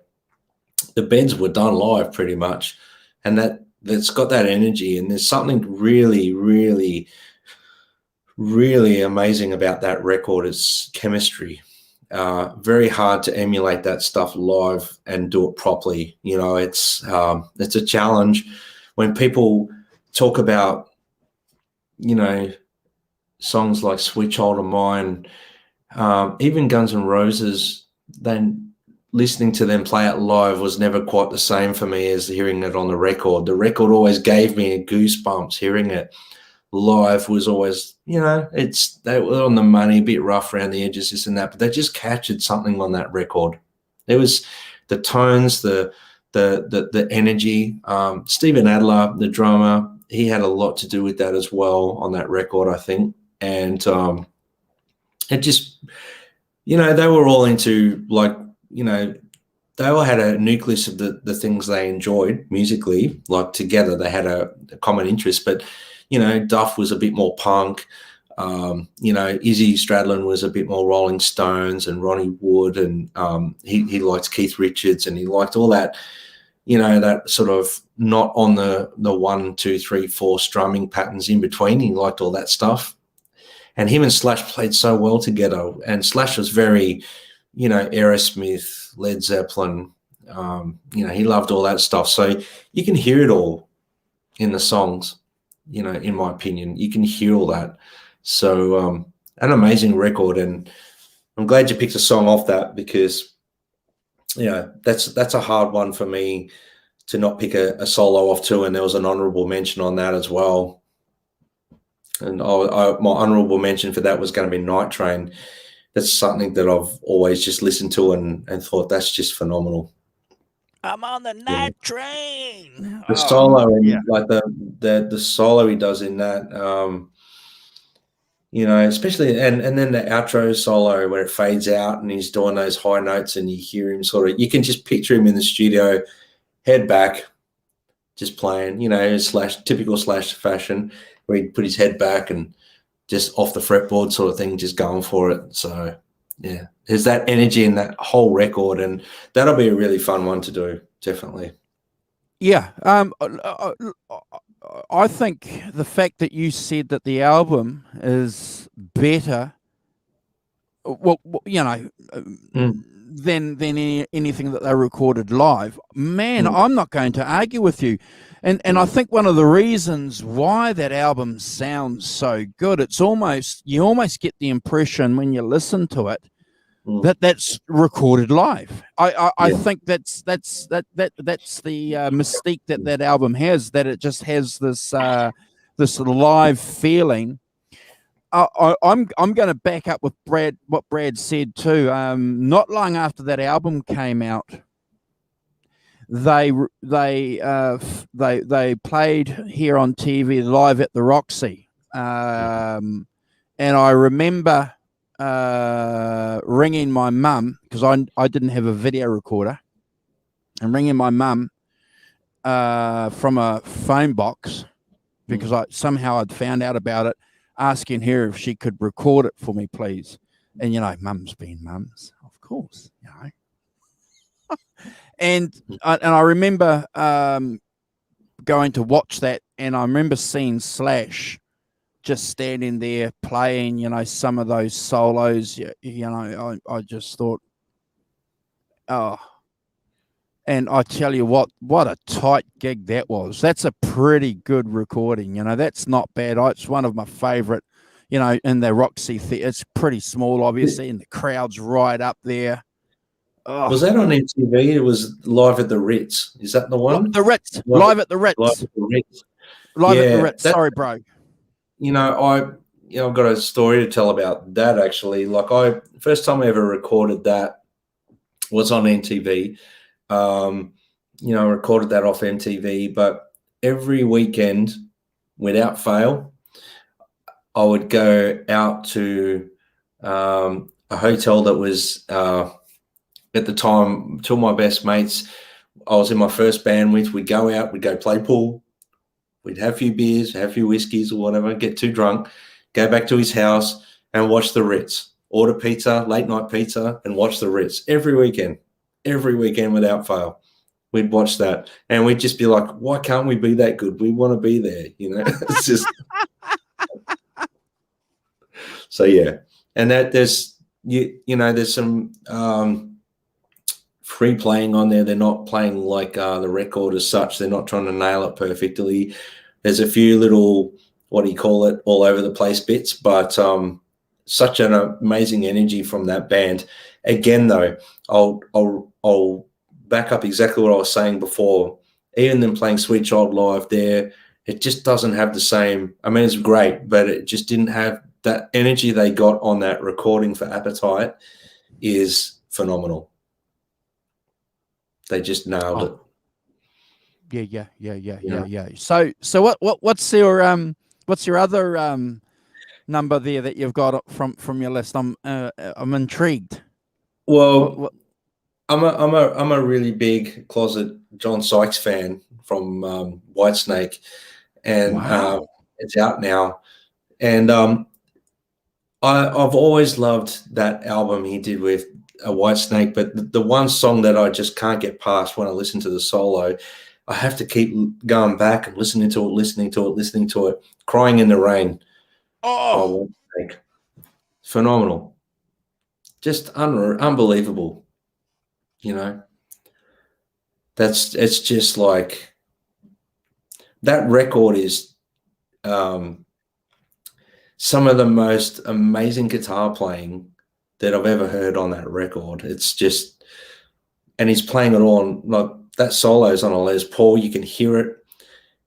beds were done live pretty much, and that's got that energy. And there's something really, really, really amazing about that record. It's chemistry. Very hard to emulate that stuff live and do it properly. It's a challenge. When people talk about, songs like Sweet Child of Mine, even Guns N' Roses, then listening to them play it live was never quite the same for me as hearing it on the record. The record always gave me goosebumps. Hearing it live was always, they were on the money, a bit rough around the edges, this and that, but they just captured something on that record. There was the tones, the energy. Steven Adler, the drummer, he had a lot to do with that as well on that record, I think. And it just, they were all into, they all had a nucleus of the things they enjoyed musically. Like together they had a common interest, but Duff was a bit more punk. Izzy Stradlin was a bit more Rolling Stones, and Ronnie Wood, and he liked Keith Richards, and he liked all that, that sort of not on the 1, 2, 3, 4 strumming patterns in between. He liked all that stuff. And him and Slash played so well together. And Slash was very, Aerosmith, Led Zeppelin, he loved all that stuff. So you can hear it all in the songs. In my opinion, you can hear all that. So an amazing record, and I'm glad you picked a song off that, because that's a hard one for me to not pick a solo off too. And there was an honorable mention on that as well. And my honorable mention for that was going to be Night Train. That's something that I've always just listened to and thought that's just phenomenal. I'm on the night train. The solo, like the solo he does in that, especially, and then the outro solo where it fades out and he's doing those high notes, and you hear him you can just picture him in the studio, head back, just playing, typical Slash fashion, where he'd put his head back and just off the fretboard sort of thing, just going for it. So yeah, there's that energy in that whole record, and that'll be a really fun one to do, definitely. Yeah. I think the fact that you said that the album is better, than anything that they recorded live, man, I'm not going to argue with you. And I think one of the reasons why that album sounds so good, you almost get the impression when you listen to it that's recorded live. I think that's the mystique that album has, that it just has this live feeling. I'm going to back up with what Brad said too. Not long after that album came out, they played here on TV live at the Roxy, and I remember ringing my mum, because I didn't have a video recorder, and ringing my mum from a phone box, because I'd found out about it, asking her if she could record it for me, please. And mum's been mums, of course, and I remember going to watch that, and I remember seeing Slash just standing there playing, some of those solos, I just thought, oh, and I tell you what a tight gig that was. That's a pretty good recording. That's not bad. It's one of my favorite, in the Roxy Theatre. It's pretty small, obviously, and the crowd's right up there. Oh. Was that on MTV? It was Live at the Ritz. Is that the one? The Ritz. Live at the Ritz. Live at the Ritz. Live at the Ritz. Sorry, bro. I've got a story to tell about that, actually. Like, first time I ever recorded that was on MTV. I recorded that off MTV, but every weekend, without fail, I would go out to a hotel that was, at the time, two of my best mates I was in my first band with. We'd go out, we'd go play pool, we'd have a few beers, have a few whiskeys or whatever, get too drunk, go back to his house and watch the Ritz, order pizza, late night pizza, and watch the Ritz every weekend without fail. We'd watch that and we'd just be like, why can't we be that good? We want to be there, It's just so yeah. And that there's some free playing on there. They're not playing like the record as such. They're not trying to nail it perfectly. There's a few little, what do you call it, all over the place bits, but such an amazing energy from that band. Again, though, I'll back up exactly what I was saying before. Even them playing Sweet Child live there, it just doesn't have the same. I mean, it's great, but it just didn't have that energy they got on that recording for Appetite is phenomenal. They just nailed it. Yeah. So what's your other number there that you've got from your list? I'm intrigued. Well, I'm a really big closet John Sykes fan from Whitesnake, and wow. It's out now. And I've always loved that album he did with Whitesnake, but the one song that I just can't get past when I listen to the solo, I have to keep going back and listening to it. Crying in the Rain. Oh, Whitesnake. Phenomenal. Just unbelievable. It's just like that record is some of the most amazing guitar playing that I've ever heard on that record. It's just, and he's playing it on, like that solo's on a Les Paul, you can hear it.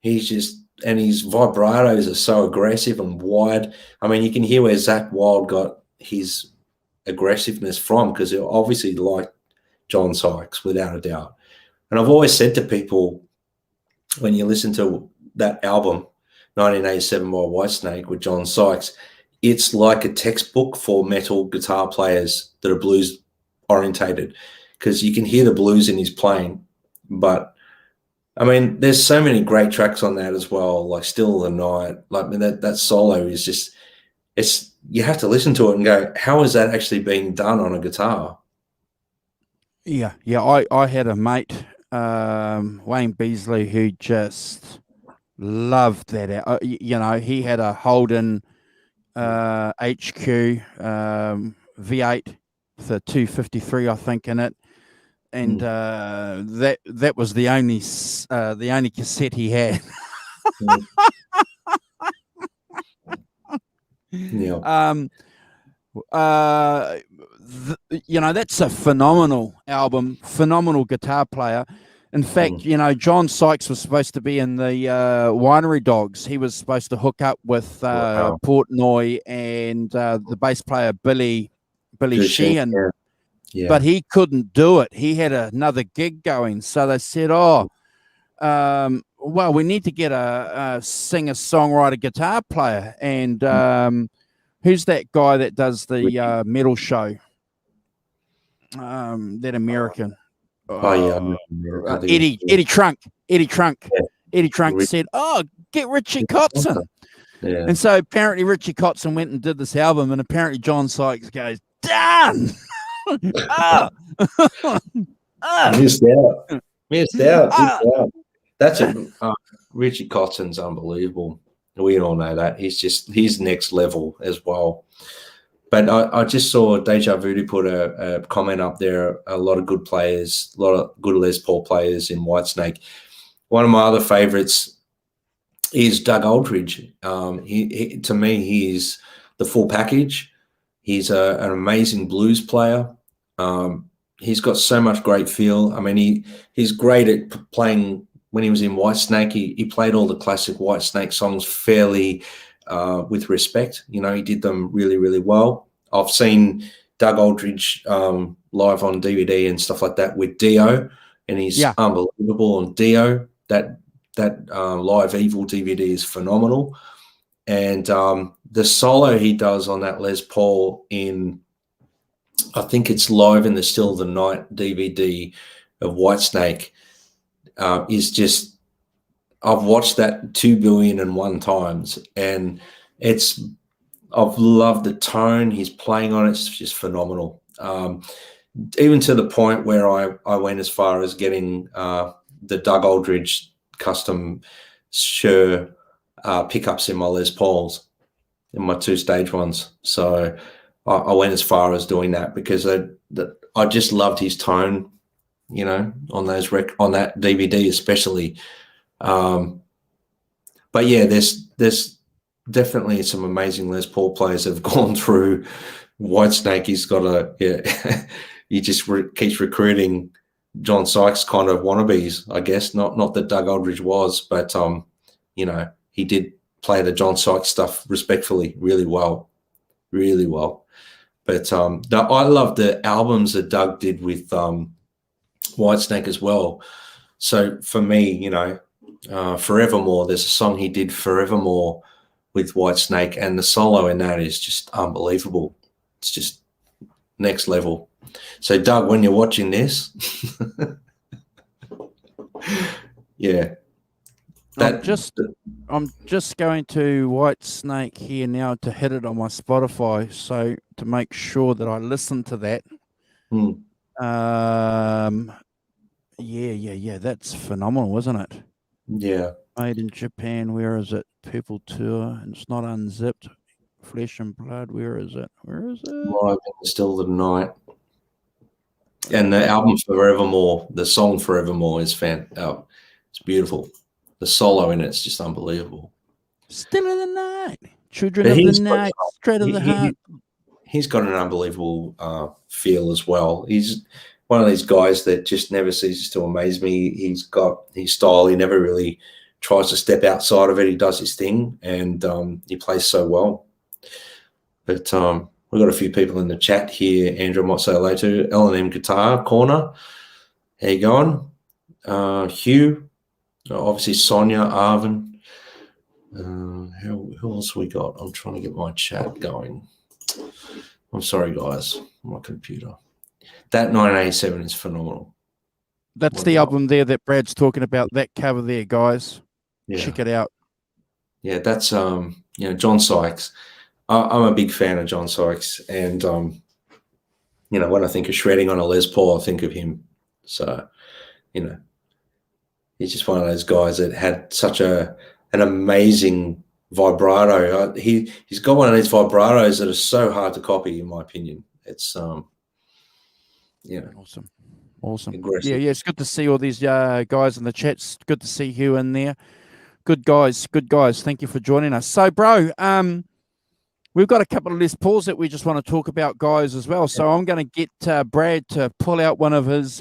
And his vibratos are so aggressive and wide. I mean, you can hear where Zakk Wylde got his aggressiveness from, because he obviously liked John Sykes, without a doubt. And I've always said to people, when you listen to that album, 1987 by Whitesnake with John Sykes, it's like a textbook for metal guitar players that are blues orientated, because you can hear the blues in his playing. But I mean, there's so many great tracks on that as well, like Still of the Night. Like, I mean, that solo is just, you have to listen to it and go, how is that actually being done on a guitar? Yeah. I had a mate, Wayne Beasley, who just loved that. He had a Holden HQ V8 with a 253, I think, in it, and that was the only cassette he had. Yeah. That's a phenomenal album, phenomenal guitar player. In fact, John Sykes was supposed to be in the Winery Dogs. He was supposed to hook up with Portnoy and the bass player Billy Sheehan, yeah. but he couldn't do it. He had another gig going, so they said, well, we need to get a singer-songwriter guitar player. And who's that guy that does the metal show? That American. Eddie Trunk. Eddie Trunk said, get Richie Kotzen. Yeah. And so apparently Richie Kotzen went and did this album, and apparently John Sykes goes, done. Missed out. That's Richie Kotzen's unbelievable. We all know that. He's next level as well. But I just saw Deja Voodoo put a comment up there. A lot of good players, a lot of good Les Paul players in Whitesnake. One of my other favourites is Doug Aldridge. To me, he's the full package. He's an amazing blues player. He's got so much great feel. I mean, he's great at playing. When he was in Whitesnake, he played all the classic Whitesnake songs fairly with respect. You know, he did them really, really well. I've seen Doug Aldridge live on DVD and stuff like that with Dio, and he's unbelievable on Dio. That Live Evil DVD is phenomenal. And the solo he does on that Les Paul in, I think it's Live in the Still of the Night DVD of Whitesnake, is just, I've watched that 2,000,000,001 times, and I've loved the tone he's playing on. It's just phenomenal. Even to the point where I went as far as getting the Doug Aldridge custom Shure pickups in my Les Pauls, in my 2-stage ones. So I went as far as doing that because I just loved his tone, you know, on on that DVD especially. But yeah, there's definitely some amazing Les Paul players that have gone through Whitesnake. He's got he just keeps recruiting John Sykes kind of wannabes, I guess. Not that Doug Aldridge was, but you know, he did play the John Sykes stuff respectfully, really well. But I love the albums that Doug did with Whitesnake as well. So for me, you know, Forevermore, there's a song he did, Forevermore, with Whitesnake, and the solo in that is just unbelievable. It's just next level. So Doug, when you're watching this, yeah. I'm just going to Whitesnake here now to hit it on my Spotify, so to make sure that I listen to that. Yeah, that's phenomenal, isn't it? Yeah. Made in Japan. Where is it? People Tour. And it's not unzipped. Flesh and Blood. Where is it? Live in the Still of the Night. And the album Forevermore, the song Forevermore is it's beautiful. The solo in it's just unbelievable. Still of the Night. Children of the Night. Straight of the Heart. He's got an unbelievable feel as well. He's one of these guys that just never ceases to amaze me. He's got his style. He never really tries to step outside of it. He does his thing, and he plays so well. But we've got a few people in the chat here. Andrew, I might say hello to. L&M Guitar Corner. How you going? Hugh. Obviously, Sonia, Arvin. Who else we got? I'm trying to get my chat going. I'm sorry, guys. My computer. That 987 is phenomenal. That's the album there that Brad's talking about. That cover there, guys. Yeah. Check it out. Yeah, that's you know, John Sykes. I'm a big fan of John Sykes, and you know, when I think of shredding on a Les Paul, I think of him. So, you know, he's just one of those guys that had such an amazing vibrato. He's got one of these vibratos that are so hard to copy, in my opinion. It's yeah, awesome. Aggressive. Yeah, it's good to see all these guys in the chats. Good to see you in there. Good guys. Thank you for joining us. So, bro, we've got a couple of Les Pauls that we just want to talk about, guys, as well. So I'm going to get Brad to pull out one of his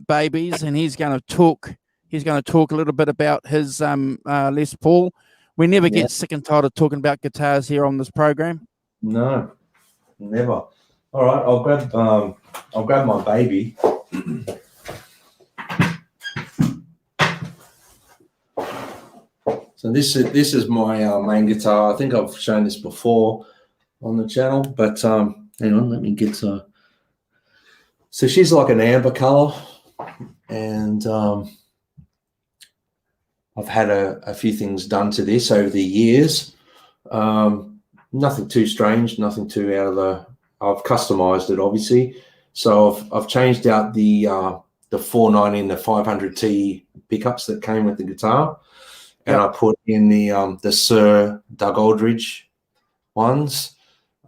babies, and he's going to talk. He's going to talk a little bit about his Les Paul. We never get sick and tired of talking about guitars here on this program. No, never. All right, I'll grab my baby. So this is my main guitar. I think I've shown this before on the channel, but hang on, let me get to. So she's like an amber color, and I've had a few things done to this over the years. Nothing too strange, nothing too out of the. I've customized it, obviously. So I've changed out the 490 and the 500T pickups that came with the guitar, and Yep. I put in the Sir Doug Aldridge ones.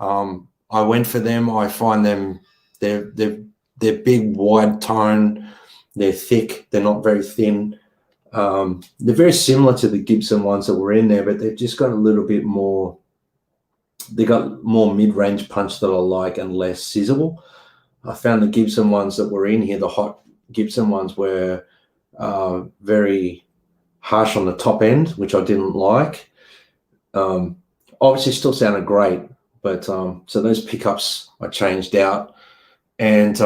I went for them. I find them they're big, wide tone. They're thick. They're not very thin. They're very similar to the Gibson ones that were in there, but they've just got a little bit more. They got more mid-range punch that I like and less sizzle. I found the Gibson ones that were in here, the hot Gibson ones, were very harsh on the top end, which I didn't like. Obviously, still sounded great, but so those pickups I changed out, and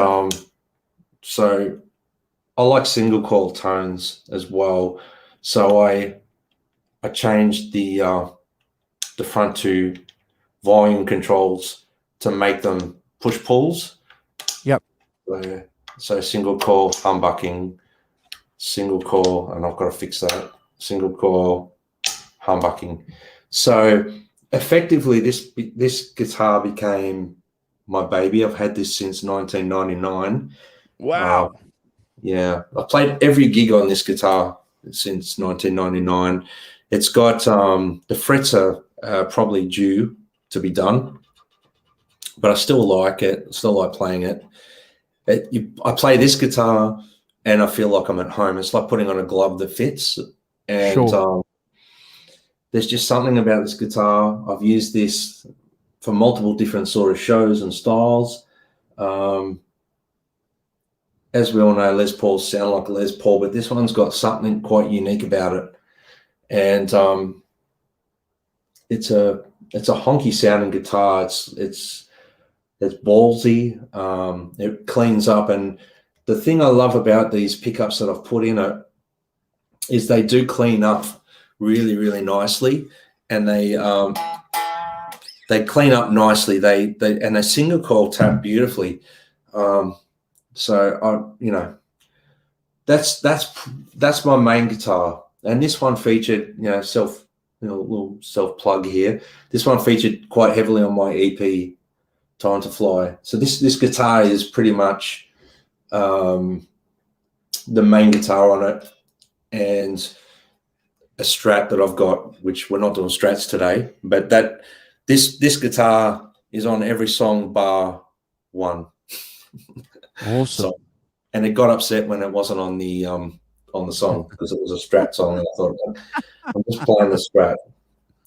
so I like single coil tones as well. So I changed the front two volume controls to make them push pulls. Yep. So single coil humbucking, single coil, and I've got to fix that. Single coil humbucking. So effectively, this guitar became my baby. I've had this since 1999. Wow. Yeah, I played every gig on this guitar since 1999. It's got the frets are probably due to be done, but I still like it. Still like playing it. I play this guitar and I feel like I'm at home. It's like putting on a glove that fits. And Sure. there's just something about this guitar. I've used this for multiple different sort of shows and styles. As we all know, Les Pauls sound like a Les Paul, but this one's got something quite unique about it. And it's a honky sounding guitar. It's ballsy. It cleans up, and the thing I love about these pickups that I've put in it is they do clean up really, really nicely, and they clean up nicely. They single coil tap beautifully. So that's my main guitar, and this one featured little self plug here. This one featured quite heavily on my EP, Time to Fly. So this guitar is pretty much the main guitar on it, and a Strat that I've got, which we're not doing Strats today, but this guitar is on every song bar one. Awesome. So, and it got upset when it wasn't on the song because it was a Strat song, and I thought, I'm just playing the Strat.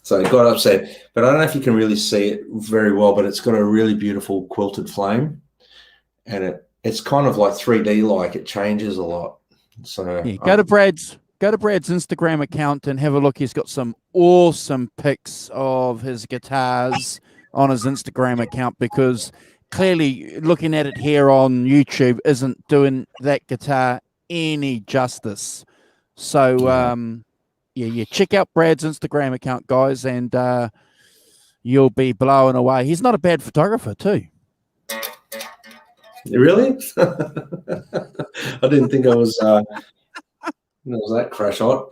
So it got upset, but I don't know if you can really see it very well, but it's got a really beautiful quilted flame, and it's kind of like 3D like. It changes a lot. So yeah, go to Brad's Instagram account and have a look. He's got some awesome pics of his guitars on his Instagram account, because clearly looking at it here on YouTube isn't doing that guitar any justice. So yeah, check out Brad's Instagram account, guys, and you'll be blown away. He's not a bad photographer too. Really? I didn't think I was that crash hot.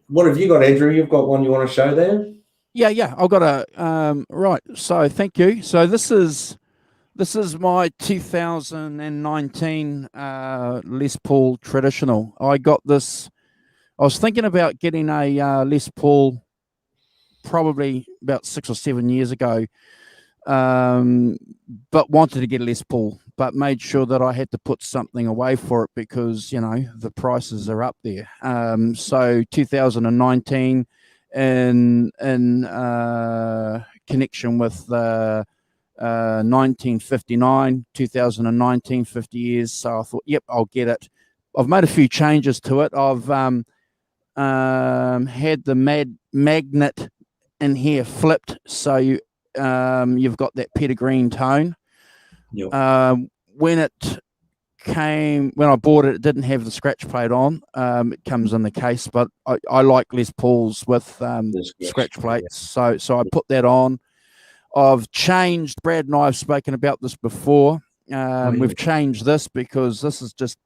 What have you got, Andrew? You've got one you want to show there? Yeah. I've got a right. So thank you. So this is my 2019 Les Paul Traditional. I got this. I was thinking about getting a Les Paul probably about 6 or 7 years ago, but wanted to get a Les Paul, but made sure that I had to put something away for it because, the prices are up there. So 2019 in connection with the 1959, 2019, 50 years. So I thought, yep, I'll get it. I've made a few changes to it. I've had the magnet in here flipped, so you've got that pettigreen tone. Yep. When I bought it, it didn't have the scratch plate on. It comes in the case, but I like Les Pauls with scratch plates, so I put that on. I've changed. Brad and I have spoken about this before. We've changed this because this is just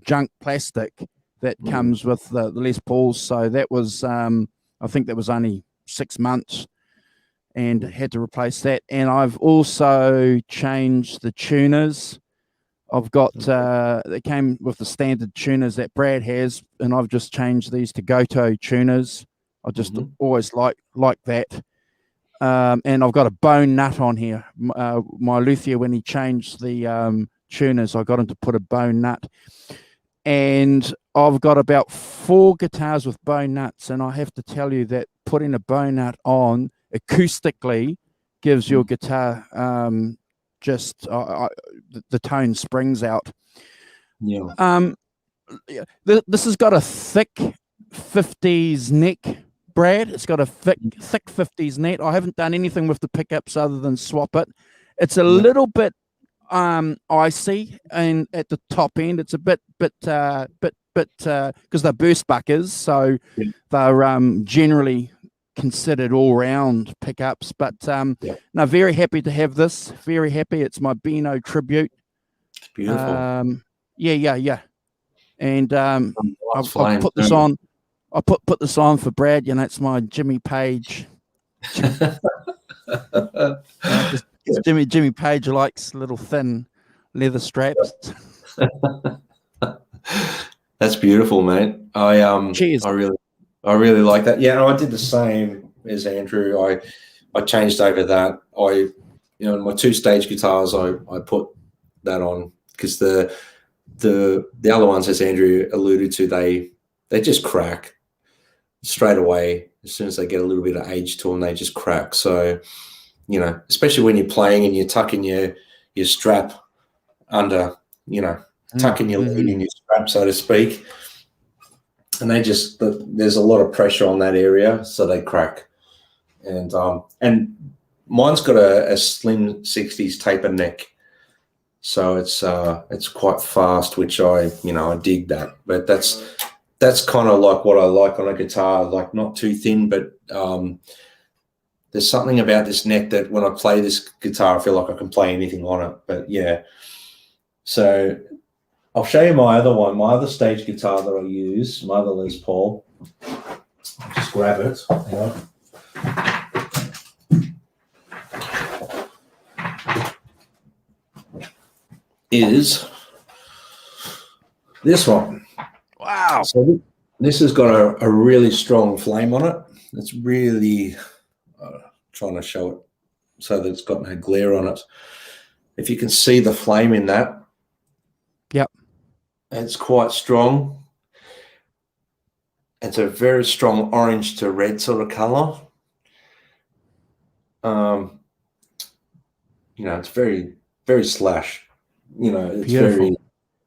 junk plastic that comes with the Les Pauls. So that was, I think that was only 6 months, and had to replace that. And I've also changed the tuners. I've got, they came with the standard tuners that Brad has, and I've just changed these to Goto tuners. I just always like that. And I've got a bone nut on here. My luthier, when he changed the tuners, I got him to put a bone nut. And I've got about 4 guitars with bone nuts, and I have to tell you that putting a bone nut on acoustically gives your guitar just the tone springs out. Yeah. This has got a thick 50s neck, Brad. It's got a thick 50s neck. I haven't done anything with the pickups other than swap it. It's a little bit icy, and at the top end it's a bit because they're burst buckers, so they're generally considered all-round pickups. But no, very happy to have this. Very happy. It's my Beano tribute. It's beautiful. Yeah. And I'll put this on. I put this on for Brad. You know, it's my Jimmy Page. Jimmy Page likes little thin leather straps. That's beautiful, mate. Cheers. I really like that. Yeah, I did the same as Andrew. I changed over that. My 2-stage guitars, I put that on because the other ones, as Andrew alluded to, they just crack straight away. As soon as they get a little bit of age to them, they just crack. So, especially when you're playing and you're tucking your strap under, tucking your lead in your strap, so to speak. And there's a lot of pressure on that area, so they crack. And mine's got a slim 60s taper neck, so it's quite fast, which I dig that. But that's kind of like what I like on a guitar, like not too thin, but there's something about this neck that when I play this guitar, I feel like I can play anything on it. But yeah, so I'll show you my other one, my other stage guitar that I use, my other Les Paul. I'll just grab it. Hang on. Is this one. Wow. So this has got a really strong flame on it. It's really trying to show it so that it's got no glare on it. If you can see the flame in that. Yep. It's quite strong. It's a very strong orange to red sort of color. It's very, very Slash. It's beautiful.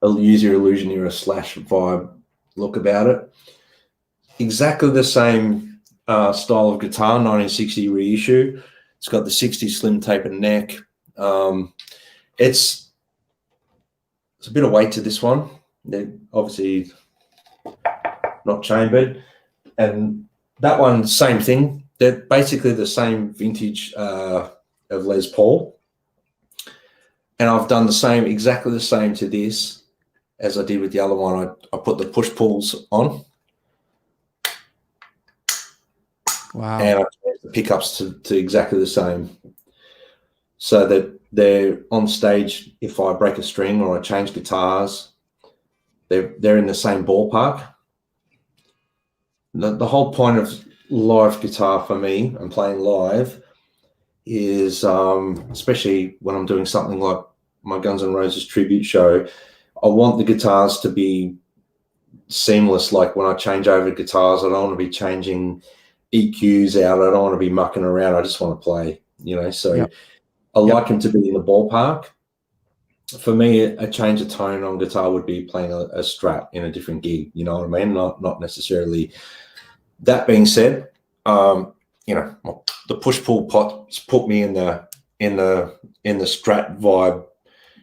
Very use your illusion, you're a Slash vibe look about it. Exactly the same style of guitar, 1960 reissue. It's got the 60 slim tapered neck. It's a bit of weight to this one. They're obviously not chambered. And that one, same thing. They're basically the same vintage of Les Paul. And I've done exactly the same to this as I did with the other one. I put the push-pulls on. Wow. And I changed the pickups to exactly the same. So that they're on stage, if I break a string or I change guitars, they're in the same ballpark. The whole point of live guitar for me and playing live is, especially when I'm doing something like my Guns N' Roses tribute show, I want the guitars to be seamless. Like when I change over guitars, I don't want to be changing EQs out. I don't want to be mucking around. I just want to play, so I like them to be in the ballpark. For me, a change of tone on guitar would be playing a Strat in a different gig. You know what I mean? Not necessarily. That being said, the push-pull pots put me in the Strat vibe,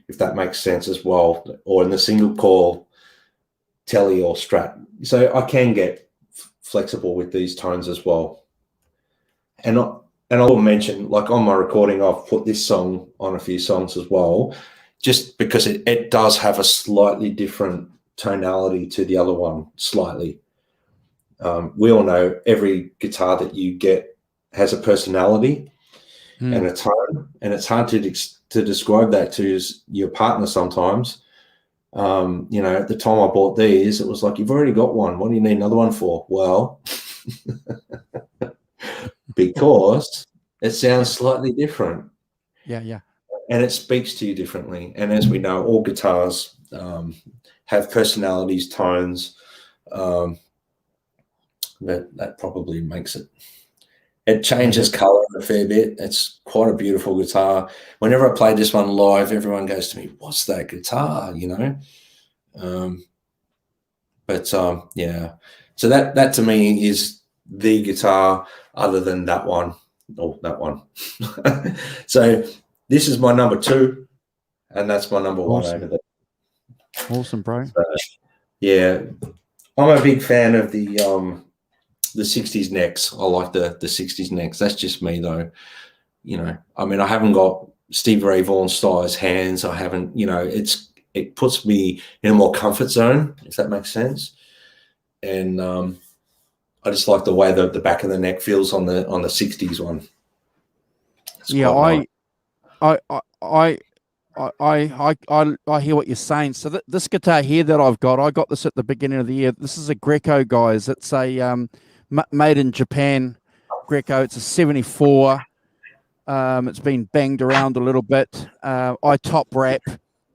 if that makes sense as well, or in the single coil Telly or Strat. So I can get flexible with these tones as well. And I will mention, like on my recording, I've put this song on a few songs as well, just because it does have a slightly different tonality to the other one, slightly. We all know every guitar that you get has a personality and a tone, and it's hard to describe that to your partner sometimes. At the time I bought these, it was like, you've already got one. What do you need another one for? Well, because it sounds slightly different. Yeah. And it speaks to you differently. And as we know, all guitars have personalities, tones. That probably makes it. It changes color a fair bit. It's quite a beautiful guitar. Whenever I play this one live, everyone goes to me, "What's that guitar?" You know. Yeah. So that to me is the guitar, other than that one or that one. So this is my number 2, and that's my number 1 over there. Awesome, bro. So, yeah, I'm a big fan of the 60s necks. I like the 60s necks. That's just me, though. You know, I mean, I haven't got Stevie Ray Vaughan size hands. I haven't, you know, it puts me in a more comfort zone, if that makes sense. And I just like the way the back of the neck feels on the 60s one. It's yeah, I hear what you're saying. So this guitar here that I got this at the beginning of the year. This is a Greco, guys. It's a made in Japan Greco. It's a 74. It's been banged around a little bit. I top wrap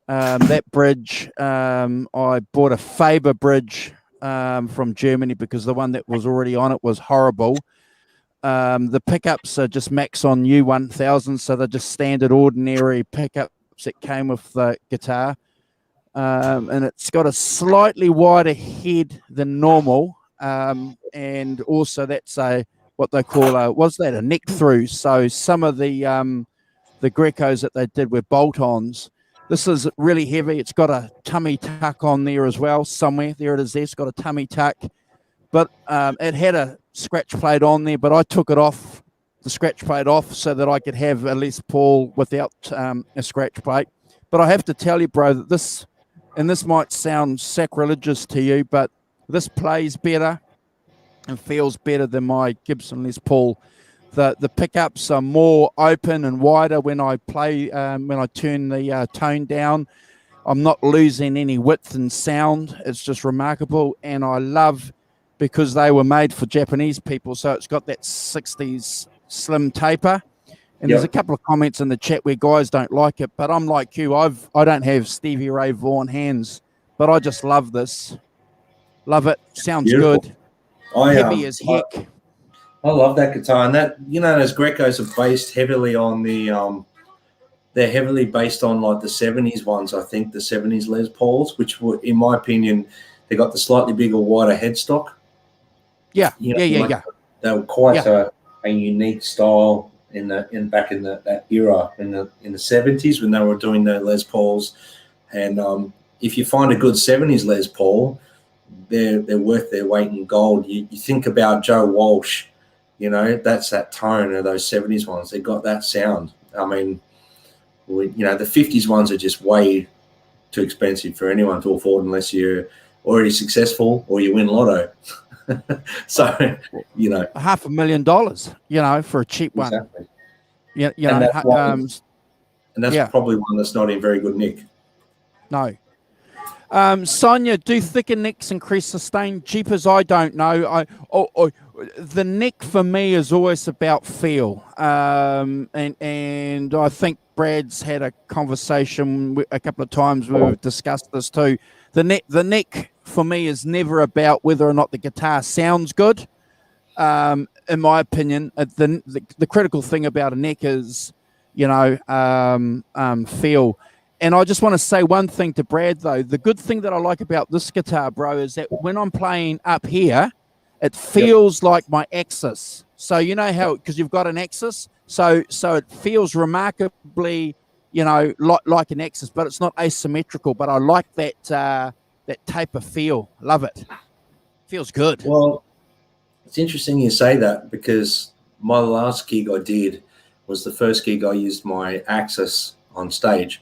that bridge. I bought a Faber bridge from Germany because the one that was already on it was horrible. The pickups are just Maxon U1000, so they're just standard ordinary pickups that came with the guitar. And it's got a slightly wider head than normal. And also that's what they call a neck through. So some of the Grecos that they did were bolt-ons. This is really heavy. It's got a tummy tuck on there as well somewhere. There it is there. It's got a tummy tuck. But it had a scratch plate on there, but I took it off, the scratch plate off, so that I could have a Les Paul without a scratch plate. But I have to tell you, bro, that this might sound sacrilegious to you, but this plays better and feels better than my Gibson Les Paul. The pickups are more open and wider when I play, when I turn the tone down. I'm not losing any width and sound. It's just remarkable. And I love, because they were made for Japanese people, so it's got that 60s slim taper. And there's a couple of comments in the chat where guys don't like it, but I'm like you. I don't have Stevie Ray Vaughan hands, but I just love this. Love it. Sounds beautiful. Good. Heavy as heck. I love that guitar, and that, you know, those Grecos are based heavily on the they're heavily based on like the 70s ones. I think the 70s Les Pauls, which were, in my opinion, they got the slightly bigger, wider headstock. Yeah, you know, yeah. They were quite a unique style back in that era in the 70s when they were doing the Les Pauls. And if you find a good 70s Les Paul, they're worth their weight in gold. You think about Joe Walsh, you know, that's that tone of those 70s ones. They got that sound. I mean, you know, the 50s ones are just way too expensive for anyone to afford unless you're already successful or you win lotto. So, you know, $500,000, you know, for a cheap one. Exactly. Yeah, you and know, that's probably one that's not in very good nick. No. Sonia, do thicker necks increase sustain? Jeepers, I don't know. The neck for me is always about feel, and I think Brad's had a conversation a couple of times. We've discussed this too. The neck for me is never about whether or not the guitar sounds good. In my opinion, the critical thing about a neck is, you know, feel. And I just want to say one thing to Brad, though. The good thing that I like about this guitar, bro, is that when I'm playing up here, it feels like my Axis. So you know how, because you've got an Axis, so it feels remarkably, you know, like an Axis, but it's not asymmetrical. But I like that taper feel. Love it. Feels good. Well, it's interesting you say that, because my last gig I did was the first gig I used my Axis on stage.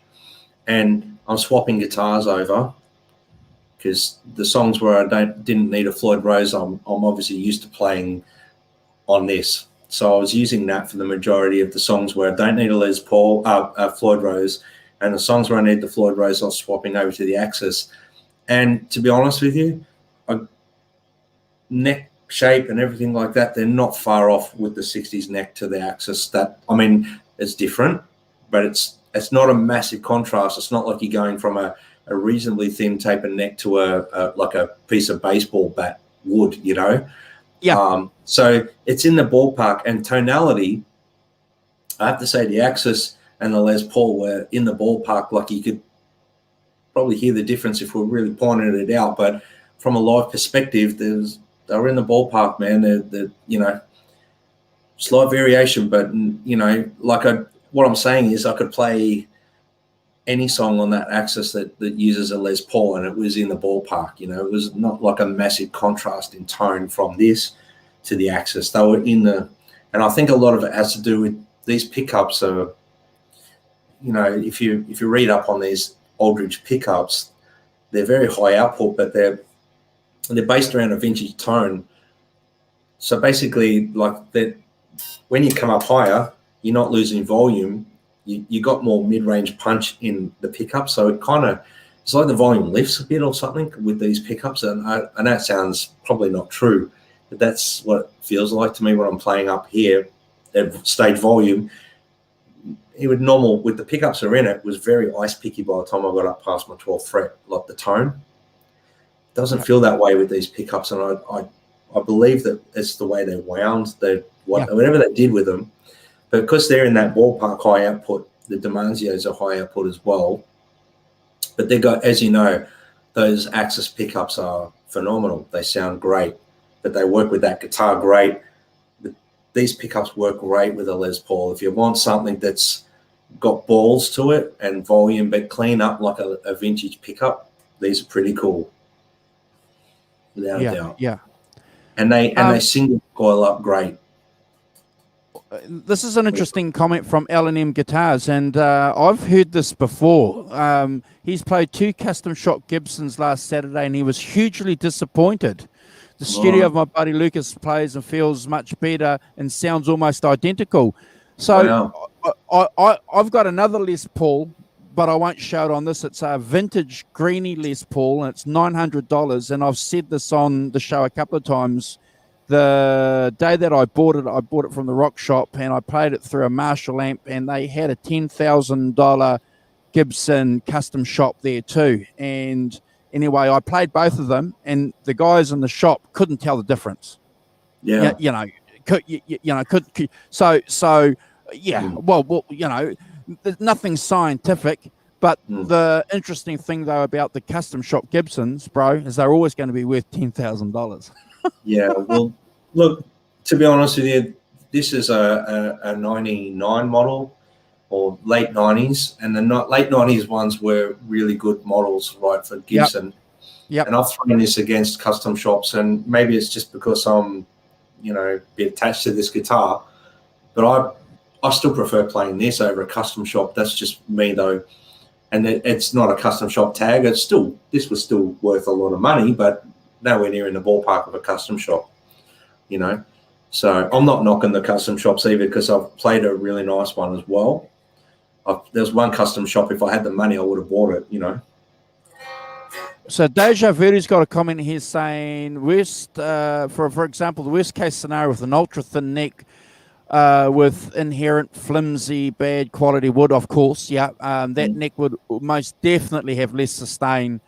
And I'm swapping guitars over because the songs where I didn't need a Floyd Rose, I'm obviously used to playing on this. So I was using that for the majority of the songs where I don't need a Les Paul, Floyd Rose, and the songs where I need the Floyd Rose, I was swapping over to the Axis. And to be honest with you, neck shape and everything like that, they're not far off with the 60s neck to the Axis. That, I mean, it's different, but it's not a massive contrast. It's not like you're going from a reasonably thin tapered neck to a like a piece of baseball bat wood, you know. Yeah. So it's in the ballpark, and tonality, I have to say the Axis and the Les Paul were in the ballpark. Like, you could probably hear the difference if we're really pointing it out, but from a live perspective, they were in the ballpark, man. They're you know, slight variation, but, you know, like, what I'm saying is I could play any song on that Axis that uses a Les Paul, and it was in the ballpark. You know, it was not like a massive contrast in tone from this to the Axis. They were in the, and I think a lot of it has to do with these pickups are, you know, if you read up on these Aldridge pickups, they're very high output, but they're based around a vintage tone. So basically, like, that, when you come up higher, you're not losing volume. You got more mid-range punch in the pickup, so it kind of, it's like the volume lifts a bit or something with these pickups. And I know it sounds probably not true, but that's what it feels like to me when I'm playing up here at stage volume. It would normal with the pickups that are in it was very ice picky by the time I got up past my 12th fret, like the tone. It doesn't feel that way with these pickups, and I believe that it's the way they're wound, whatever they did with them. But because they're in that ballpark high output, the Damasio's are high output as well. But they got, as you know, those Axis pickups are phenomenal. They sound great, but they work with that guitar great. These pickups work great with a Les Paul. If you want something that's got balls to it and volume, but clean up like a vintage pickup, these are pretty cool, without a doubt. Yeah. And they single coil up great. This is an interesting comment from L&M Guitars, and I've heard this before. He's played 2 custom shop Gibsons last Saturday, and he was hugely disappointed. The studio of my buddy Lucas plays and feels much better and sounds almost identical. So I've got another Les Paul, but I won't show it on this. It's a vintage greeny Les Paul, and it's $900. And I've said this on the show a couple of times. The day that I bought it from the rock shop, and I played it through a Marshall amp, and they had a $10,000 Gibson custom shop there too. And anyway, I played both of them, and the guys in the shop couldn't tell the difference. Yeah, Well, you know, nothing scientific. But the interesting thing, though, about the custom shop Gibsons, bro, is they're always going to be worth $10,000. Yeah, well, look, to be honest with you, this is a 99 model or late 90s, and the late 90s ones were really good models, right, for Gibson. Yep. And I've thrown this against custom shops, and maybe it's just because I'm, you know, a bit attached to this guitar, but I still prefer playing this over a custom shop. That's just me, though. And it's not a custom shop tag. This was still worth a lot of money, but nowhere near in the ballpark of a custom shop, you know. So I'm not knocking the custom shops either, because I've played a really nice one as well. There's one custom shop, if I had the money, I would have bought it, you know. So Deja Vu's got a comment here saying, for example, the worst case scenario with an ultra thin neck with inherent flimsy, bad quality wood, of course, that neck would most definitely have less sustain.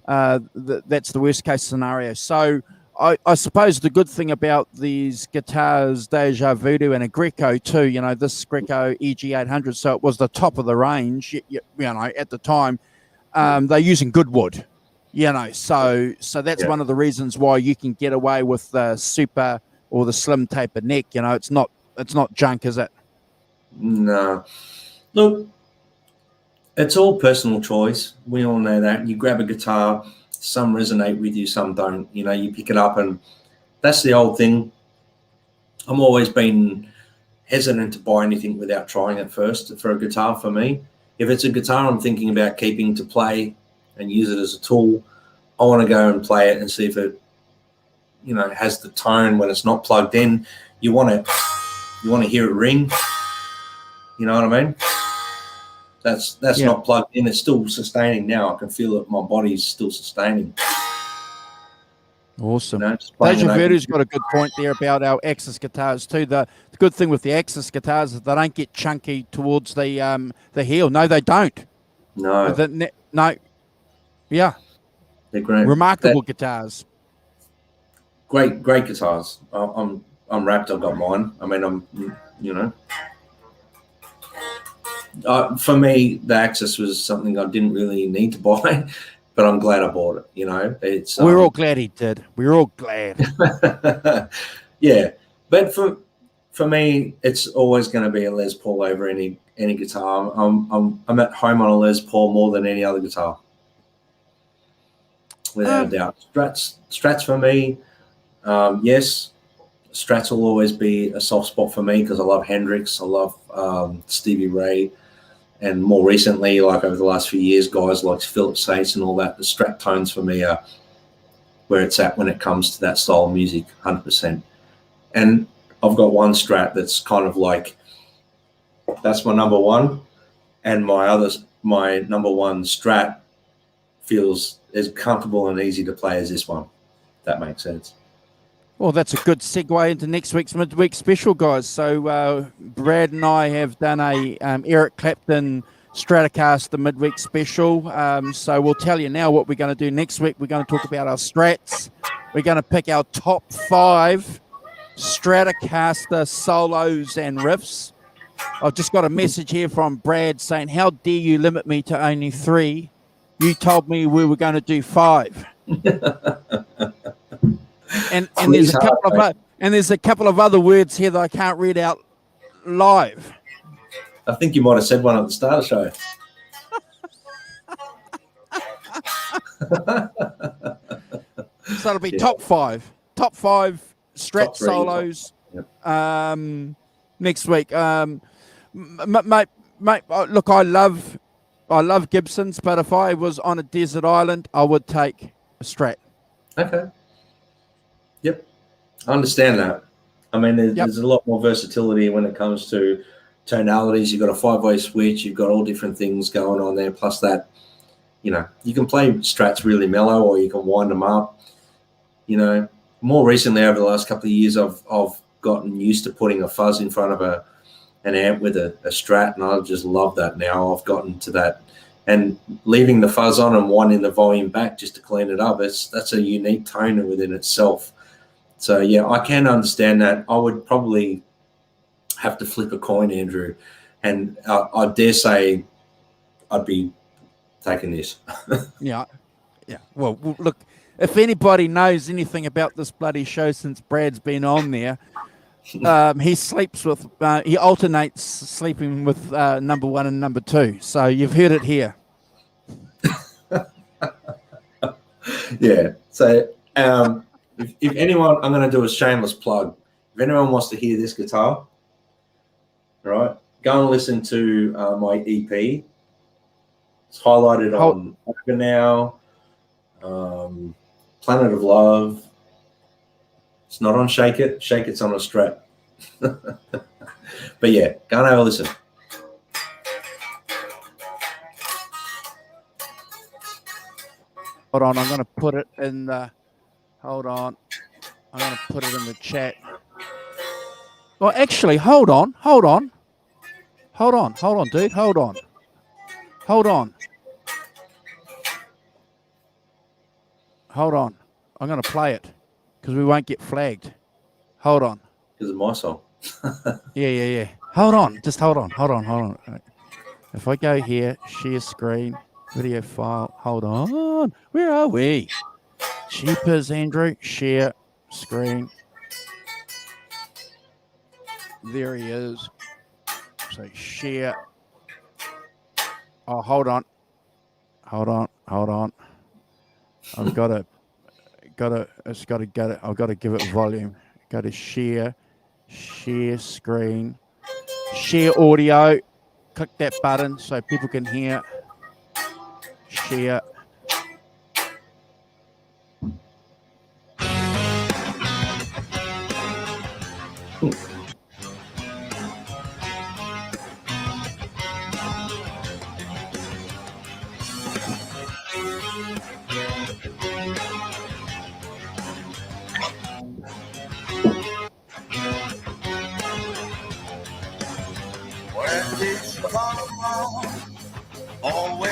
That's the worst case scenario. So I suppose the good thing about these guitars, Deja Vu and a Greco too, you know, this Greco EG800, so it was the top of the range, you know, at the time. They're using good wood, you know, so that's one of the reasons why you can get away with the super or the slim tapered neck. You know, it's not junk, is it? No. Look, it's all personal choice. We all know that. You grab a guitar, some resonate with you, some don't. You know, you pick it up, and that's the old thing. I'm always been hesitant to buy anything without trying it first for a guitar for me. If it's a guitar I'm thinking about keeping to play and use it as a tool, I want to go and play it and see if it, you know, has the tone when it's not plugged in. You want to hear it ring. You know what I mean? That's not plugged in. It's still sustaining now. I can feel it. My body's still sustaining. Awesome. Just playing an open- Dejavu's got a good point there about our Axis guitars too. The good thing with the Axis guitars is they don't get chunky towards the heel. No, they don't. No, Yeah, they're great. remarkable guitars. Great guitars. I'm wrapped. I've got mine. I mean, for me, the Axis was something I didn't really need to buy, but I'm glad I bought it. It's We're all glad he did. We're all glad. yeah, but for me, it's always going to be a Les Paul over any guitar. I'm at home on a Les Paul more than any other guitar, without a doubt. Strats for me, yes. Strats will always be a soft spot for me because I love Hendrix, I love Stevie Ray, and more recently, like over the last few years, guys like Philip Sace and all that. The Strat tones for me are where it's at when it comes to that style of music, 100%. And I've got one Strat that's kind of like, that's my number one, and my number one Strat feels as comfortable and easy to play as this one. If that makes sense. Well, that's a good segue into next week's midweek special, guys. So Brad and I have done a Eric Clapton Stratocaster midweek special. So we'll tell you now what we're going to do next week. We're going to talk about our Strats. We're going to pick our top 5 Stratocaster solos and riffs. I've just got a message here from Brad saying, "How dare you limit me to only 3? You told me we were going to do 5." And there's a couple of other words here that I can't read out live. I think you might have said one at the start of the show. So it'll be top 5 Strat solos. Yep. Next week. Mate, look, I love Gibsons, but if I was on a desert island, I would take a Strat. Okay. Yep. I understand that. I mean, there's a lot more versatility when it comes to tonalities. You've got a 5-way switch. You've got all different things going on there. Plus that, you can play Strats really mellow or you can wind them up. More recently over the last couple of years, I've gotten used to putting a fuzz in front of an amp with a Strat, and I just love that now. I've gotten to that. And leaving the fuzz on and winding the volume back just to clean it up, that's a unique tone within itself. So, yeah, I can understand that. I would probably have to flip a coin, Andrew, and I dare say I'd be taking this. Yeah. Well, look, if anybody knows anything about this bloody show since Brad's been on there, he alternates sleeping with number 1 and number 2. So you've heard it here. Yeah. So if anyone, I'm going to do a shameless plug. If anyone wants to hear this guitar, all right, go and listen to my EP. It's highlighted on Over Now, Planet of Love. It's not on Shake It. Shake It's on a Strat. But yeah, go and have a listen. Hold on, I'm going to put it in the. Hold on, I'm going to put it in the chat. Well, actually, hold on, dude. Hold on. I'm going to play it because we won't get flagged. Hold on. Because of my song. Yeah. Hold on. Just hold on. If I go here, share screen, video file. Hold on. Where are we? Cheapers, Andrew. Share screen. There he is. So share. Oh, hold on. I've got to give it volume. Go to share screen, share audio. Click that button so people can hear. Share.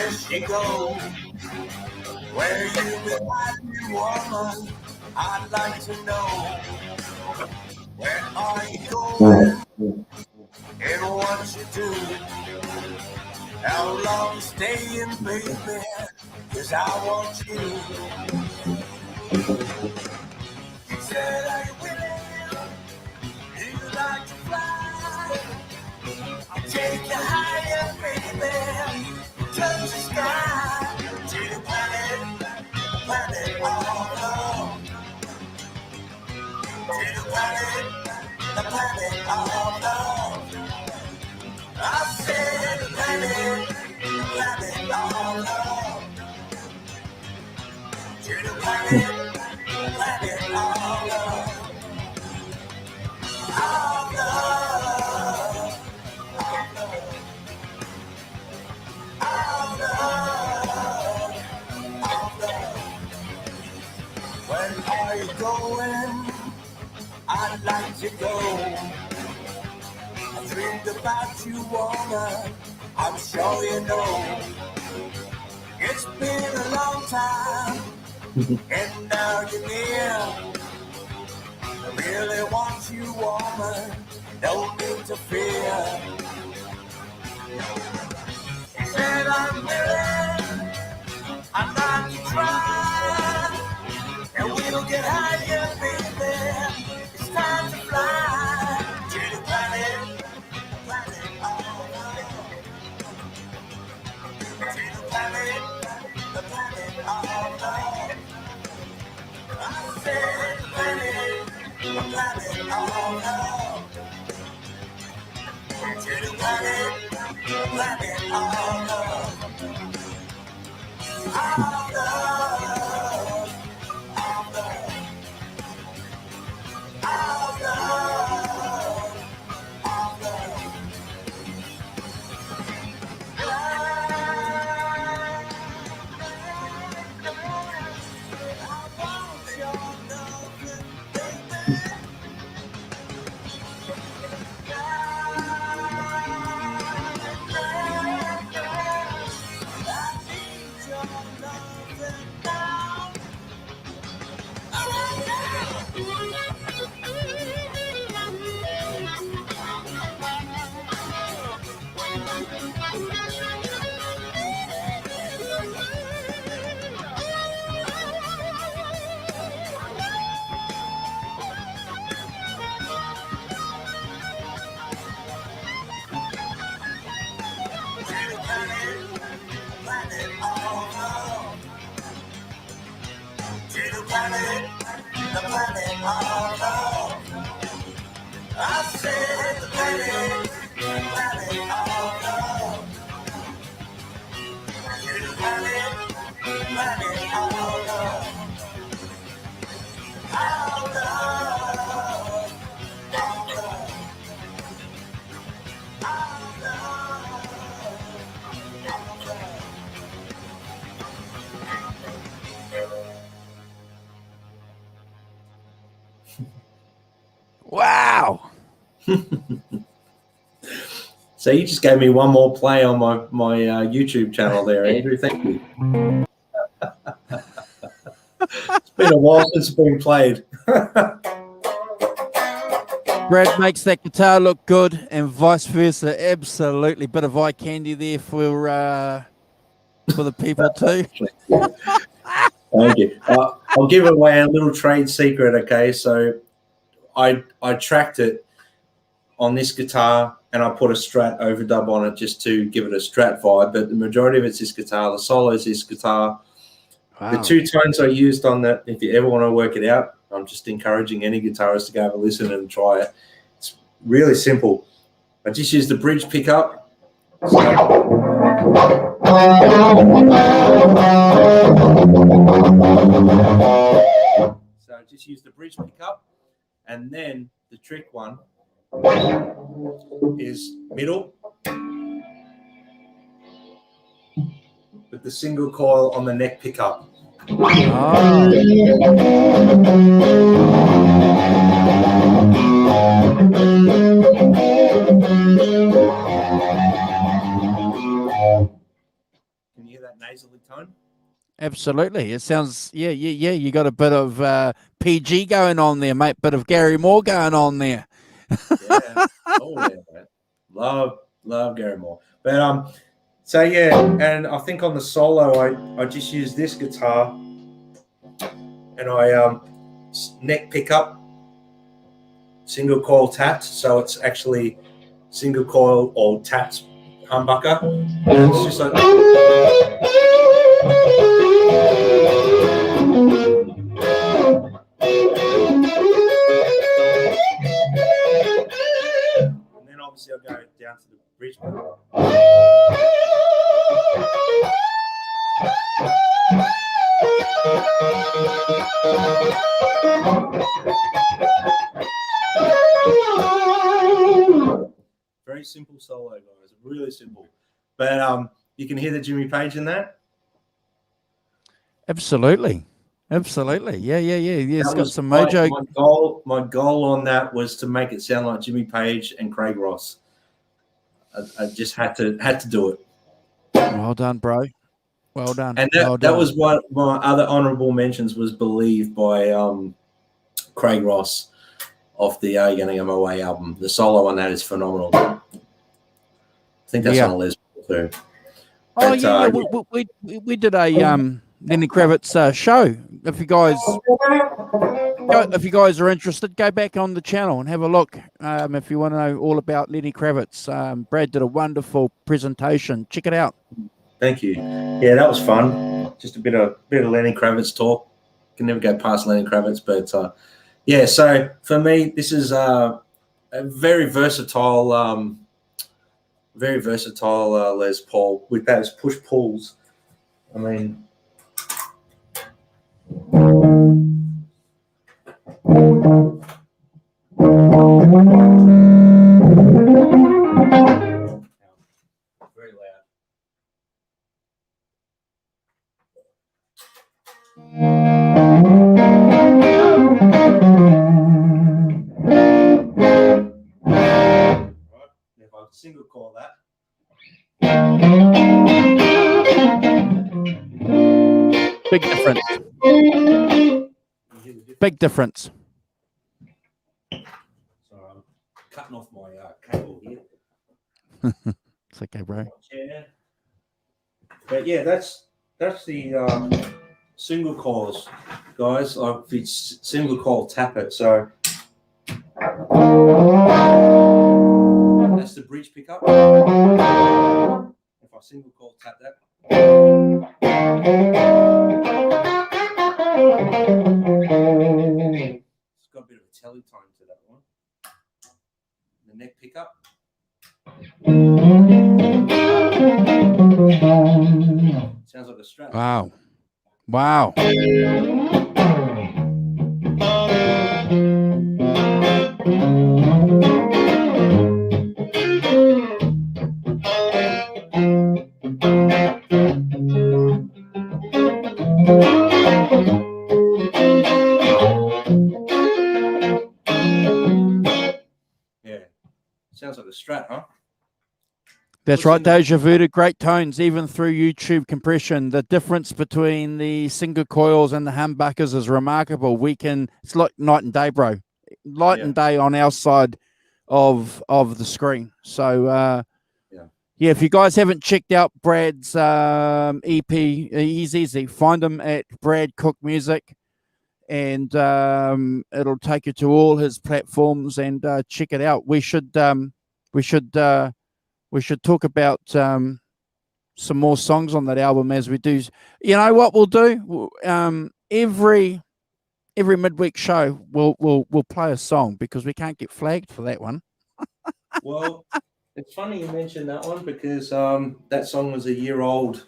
Where she go? Where you been hiding, woman? I'd like to know. Where are you going? And what you do? How long you staying, baby? 'Cause I want you. She said, are you willing? Do you like to fly? I'll take you higher, baby. Touch the sky. To the planet all love. To the planet all love. I said the planet all love. To the planet all love. All love. All love. All love. All love. Where are you going? I'd like to go. I dreamed about you, woman. I'm sure you know. It's been a long time, and now you're near. I really want you, woman. Don't interfere. Said I'm willing. I'm not to try. And we'll get higher, baby. It's time to fly to the planet all love. To the planet all love. I said the planet all love. To the planet all love. All love. All love. All love. All love. I want your loving, baby. I need your loving now. Planet all love. To the planet all love. I said the planet all love. To the planet all love. All love. All love. All love. All love. Wow. So you just gave me one more play on my YouTube channel there, Andrew. Thank you. It's been a while since it's been played. Brad makes that guitar look good, and vice versa. Absolutely, bit of eye candy there for the people too. Thank you. I'll give away a little trade secret. Okay, so I tracked it on this guitar, and I put a Strat overdub on it just to give it a Strat vibe. But the majority of it's this guitar. The solo is this guitar. Wow. The two tones I used on that, if you ever want to work it out, I'm just encouraging any guitarist to go have a listen and try it. It's really simple. I just used the bridge pickup. So I just used the bridge pickup, and then the trick one is middle with the single coil on the neck pickup. Oh. Can you hear that nasally tone. Absolutely. It sounds, yeah. You got a bit of PG going on there, mate. Bit of Gary Moore going on there. Yeah. Oh yeah, man. Love Gary Moore. But so yeah, and I think on the solo I just used this guitar and I neck pickup, single coil tapped, so it's actually single coil or tapped humbucker. And it's just like and then obviously I'll go down to the bridge. Very simple solo, guys. Really simple. But you can hear the Jimmy Page in that. Absolutely. Yeah. It's That got was some mojo. My goal on that was to make it sound like Jimmy Page and Craig Ross. I just had to do it. Well done, bro. Well done. And well that done. was one of my other honourable mentions was Believe by Craig Ross off the Are You Gonna Go My Way album. The solo on that is phenomenal. I think that's on Les too. Oh, yeah. We did a Lenny Kravitz show. If you guys are interested, go back on the channel and have a look. If you want to know all about Lenny Kravitz, Brad did a wonderful presentation. Check it out. Thank you. Yeah, that was fun. Just a bit of Lenny Kravitz talk. Can never go past Lenny Kravitz, but yeah. So for me, this is a very versatile Les Paul with those push pulls. I mean. Very loud. Right. If I single coil that. Big difference. Big difference. Sorry, I'm cutting off my cable here. It's okay, bro. Yeah. But yeah, that's the single coils, guys. If it's single coil, tap it. So that's the bridge pickup. If I single coil tap that. It's got a bit of a telly tone to that one. The neck pickup. Sounds like a Strat. Wow. Yeah. Sounds like a Strat, huh? That's right, Deja Vu, great tones, even through YouTube compression. The difference between the single coils and the humbuckers is remarkable. It's like night and day, bro. Light and day on our side of the screen. So, yeah, if you guys haven't checked out Brad's EP, he's easy. Find him at Brad Cook Music, and it'll take you to all his platforms and check it out. We should talk about some more songs on that album as we do. You know what we'll do? Every midweek show, we'll play a song because we can't get flagged for that one. Well, it's funny you mentioned that one because that song was a year old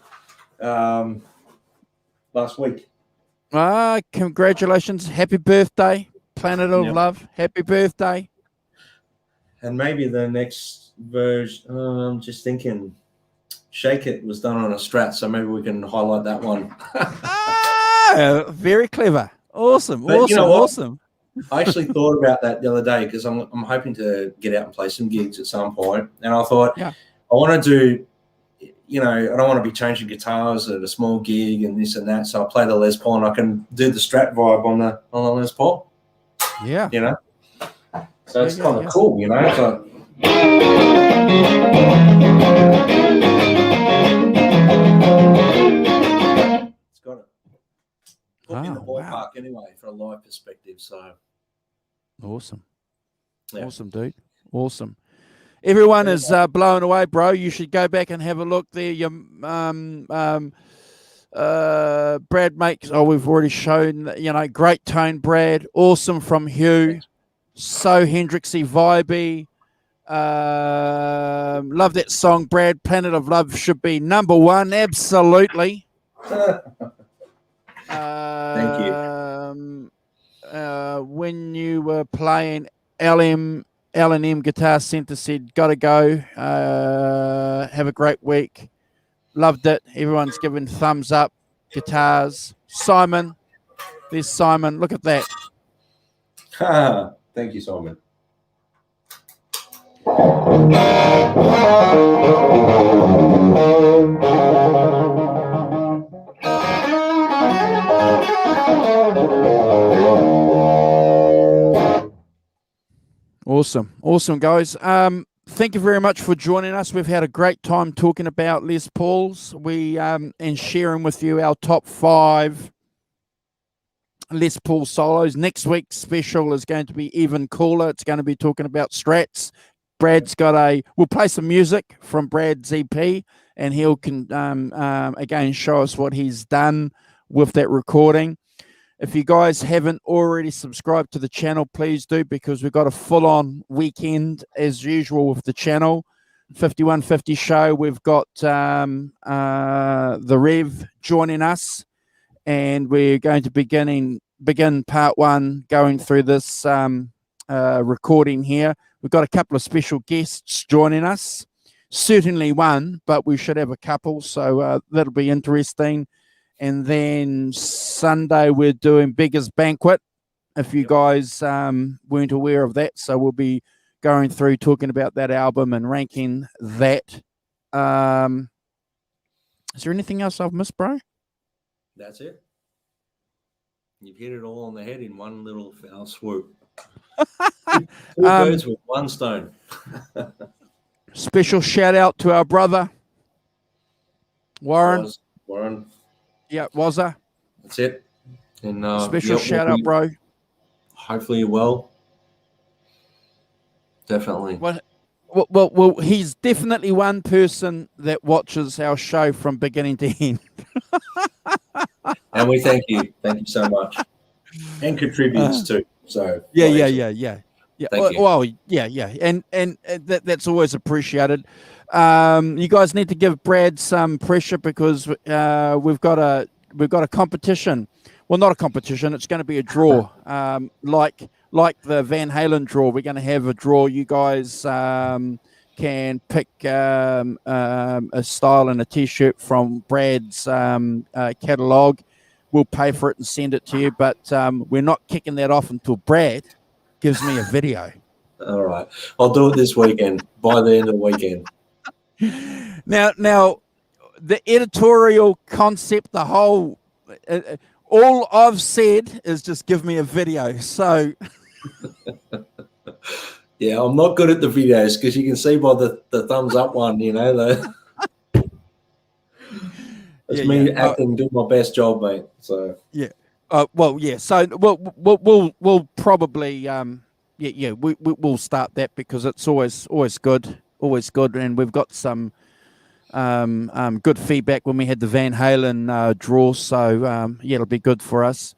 last week. Congratulations. Happy birthday, Planet of Love. Happy birthday. And maybe the next version, I'm just thinking, Shake It was done on a Strat, so maybe we can highlight that one. Very clever. Awesome. But awesome. you know what? Awesome. I actually thought about that the other day because I'm hoping to get out and play some gigs at some point. And I thought, I want to do, you know, I don't want to be changing guitars at a small gig and this and that. So I play the Les Paul and I can do the Strat vibe on the Les Paul. Yeah. You know? So it's Yeah, kind of yeah. cool, you know? So it's got it. Put me in the ballpark Wow. anyway for a live perspective. So Awesome. Yeah. Awesome, dude. Awesome. Everyone is blown away, bro. You should go back and have a look there. Your Brad makes. Oh, we've already shown. You know, great tone, Brad. Awesome from Hugh. So Hendrixy vibey. Love that song, Brad. Planet of Love should be #1. Absolutely. Thank you. When you were playing L&M Guitar Center said, gotta go. Have a great week. Loved it. Everyone's giving thumbs up. Guitars. Simon. There's Simon. Look at that. Thank you, Simon. Awesome. Awesome, guys. Thank you very much for joining us. We've had a great time talking about Les Pauls. And sharing with you our top 5 Les Paul solos. Next week's special is going to be even cooler. It's going to be talking about Strats. Brad's we'll play some music from Brad's EP, and he'll again show us what he's done with that recording. If you guys haven't already subscribed to the channel, please do, because we've got a full-on weekend as usual with the channel. 5150 show. We've got the Rev joining us, and we're going to begin part 1 going through this recording here. We've got a couple of special guests joining us. Certainly one, but we should have a couple, so that'll be interesting. And then Sunday we're doing Beggar's Banquet, if you guys weren't aware of that. So we'll be going through talking about that album and ranking that. Is there anything else I've missed, bro? That's it. You've hit it all on the head in one little foul swoop. 2 birds with 1 stone. Special shout out to our brother, Warren. Warren. Yeah, Wazza. That's it. And special shout out, bro. Hopefully you're well. Definitely. Well, he's definitely one person that watches our show from beginning to end. And we thank you. Thank you so much. And contributes too. So Yeah. Thank you. Well, yeah. And that's always appreciated. You guys need to give Brad some pressure, because we've got a competition. Well, not a competition. It's going to be a draw. Like the Van Halen draw, we're going to have a draw. You guys can pick a style and a T-shirt from Brad's catalog. We'll pay for it and send it to you, but we're not kicking that off until Brad gives me a video. All right. I'll do it this weekend, by the end of the weekend. Now, the editorial concept, the whole, all I've said is just give me a video. So, yeah, I'm not good at the videos, because you can see by the thumbs up one, you know. It's me acting, doing my best job, mate. So yeah. Well, yeah. So we'll probably we'll start that, because it's always good, and we've got some good feedback when we had the Van Halen draw. So it'll be good for us.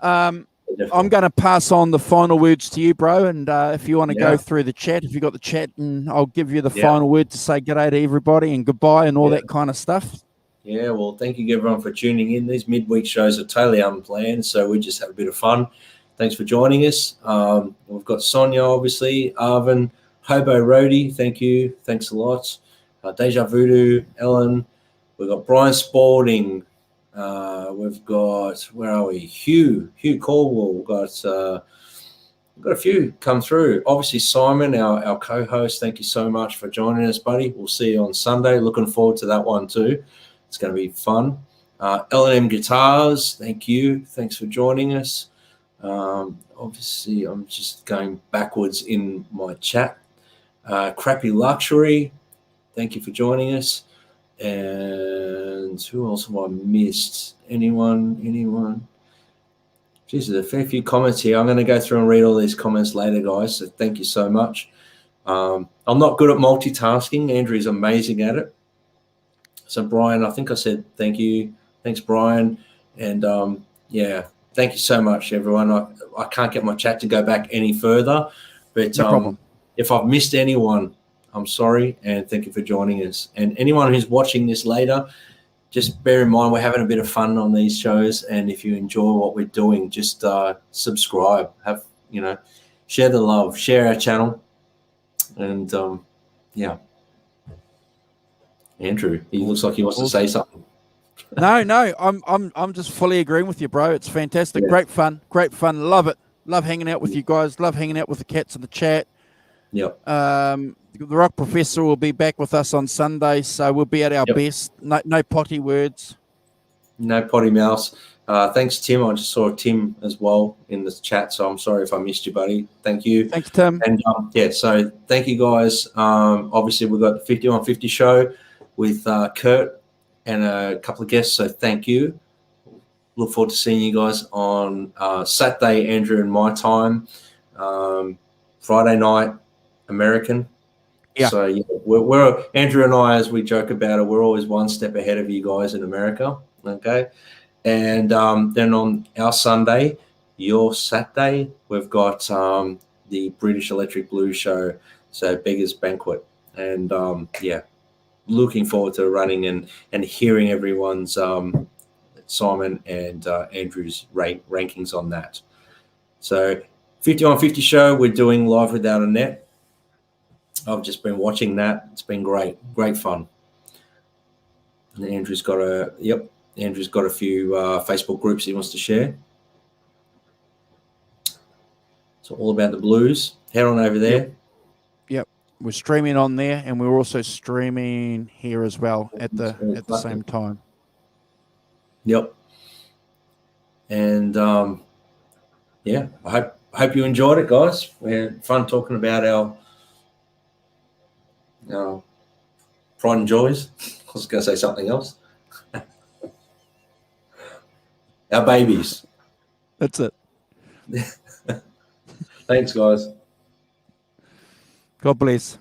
I'm going to pass on the final words to you, bro. And if you want to go through the chat, if you got the chat, and I'll give you the final word to say g'day to everybody and goodbye and all that kind of stuff. Yeah, well, thank you everyone for tuning in. These midweek shows are totally unplanned, so we just have a bit of fun. Thanks for joining us. We've got Sonia, obviously, Arvin, Hobo Roadie, thank you. Thanks a lot. Deja Voodoo, Ellen. We've got Brian Spalding. We've got, where are we? Hugh Caldwell. We've got a few come through. Obviously, Simon, our co-host, thank you so much for joining us, buddy. We'll see you on Sunday. Looking forward to that one too. It's going to be fun. L&M Guitars, thank you. Thanks for joining us. Obviously, I'm just going backwards in my chat. Crappy Luxury, thank you for joining us. And who else have I missed? Anyone? Geez, there's a fair few comments here. I'm going to go through and read all these comments later, guys. So thank you so much. I'm not good at multitasking. Andrew's amazing at it. So Brian, I think I said thank you. Thanks, Brian. And yeah, thank you so much, everyone. I can't get my chat to go back any further, but No problem. If I've missed anyone, I'm sorry, and thank you for joining us. And anyone who's watching this later, just bear in mind we're having a bit of fun on these shows, and if you enjoy what we're doing, just subscribe. Share the love, share our channel, and yeah. Andrew, he looks like he wants to say something. No, I'm just fully agreeing with you, bro. It's fantastic, Yeah. great fun. Love it. Love hanging out with you guys. Love hanging out with the cats in the chat. Yep. The Rock Professor will be back with us on Sunday, so we'll be at our best. No potty words. No potty mouths. Thanks, Tim. I just saw Tim as well in the chat, so I'm sorry if I missed you, buddy. Thank you. Thanks, Tim. And so thank you, guys. Obviously, we've got the 5150 show with Kurt and a couple of guests, so thank you. Look forward to seeing you guys on Saturday, Andrew and my time. Friday night, American. Yeah. So yeah, we're Andrew and I, as we joke about it, we're always one step ahead of you guys in America. Okay. And then on our Sunday, your Saturday, we've got the British Electric Blues show, so Beggars Banquet. And yeah, looking forward to running and hearing everyone's Simon and Andrew's rankings on that. So 5150 show, we're doing live without a net. I've just been watching that. It's been great fun. And Andrew's got a few Facebook groups he wants to share. So all about the blues. Head on over there. Yep. We're streaming on there, and we're also streaming here as well at the same time. Yep. And yeah, I hope you enjoyed it, guys. We had fun talking about our pride and joys. I was going to say something else. Our babies. That's it. Thanks, guys. God bless.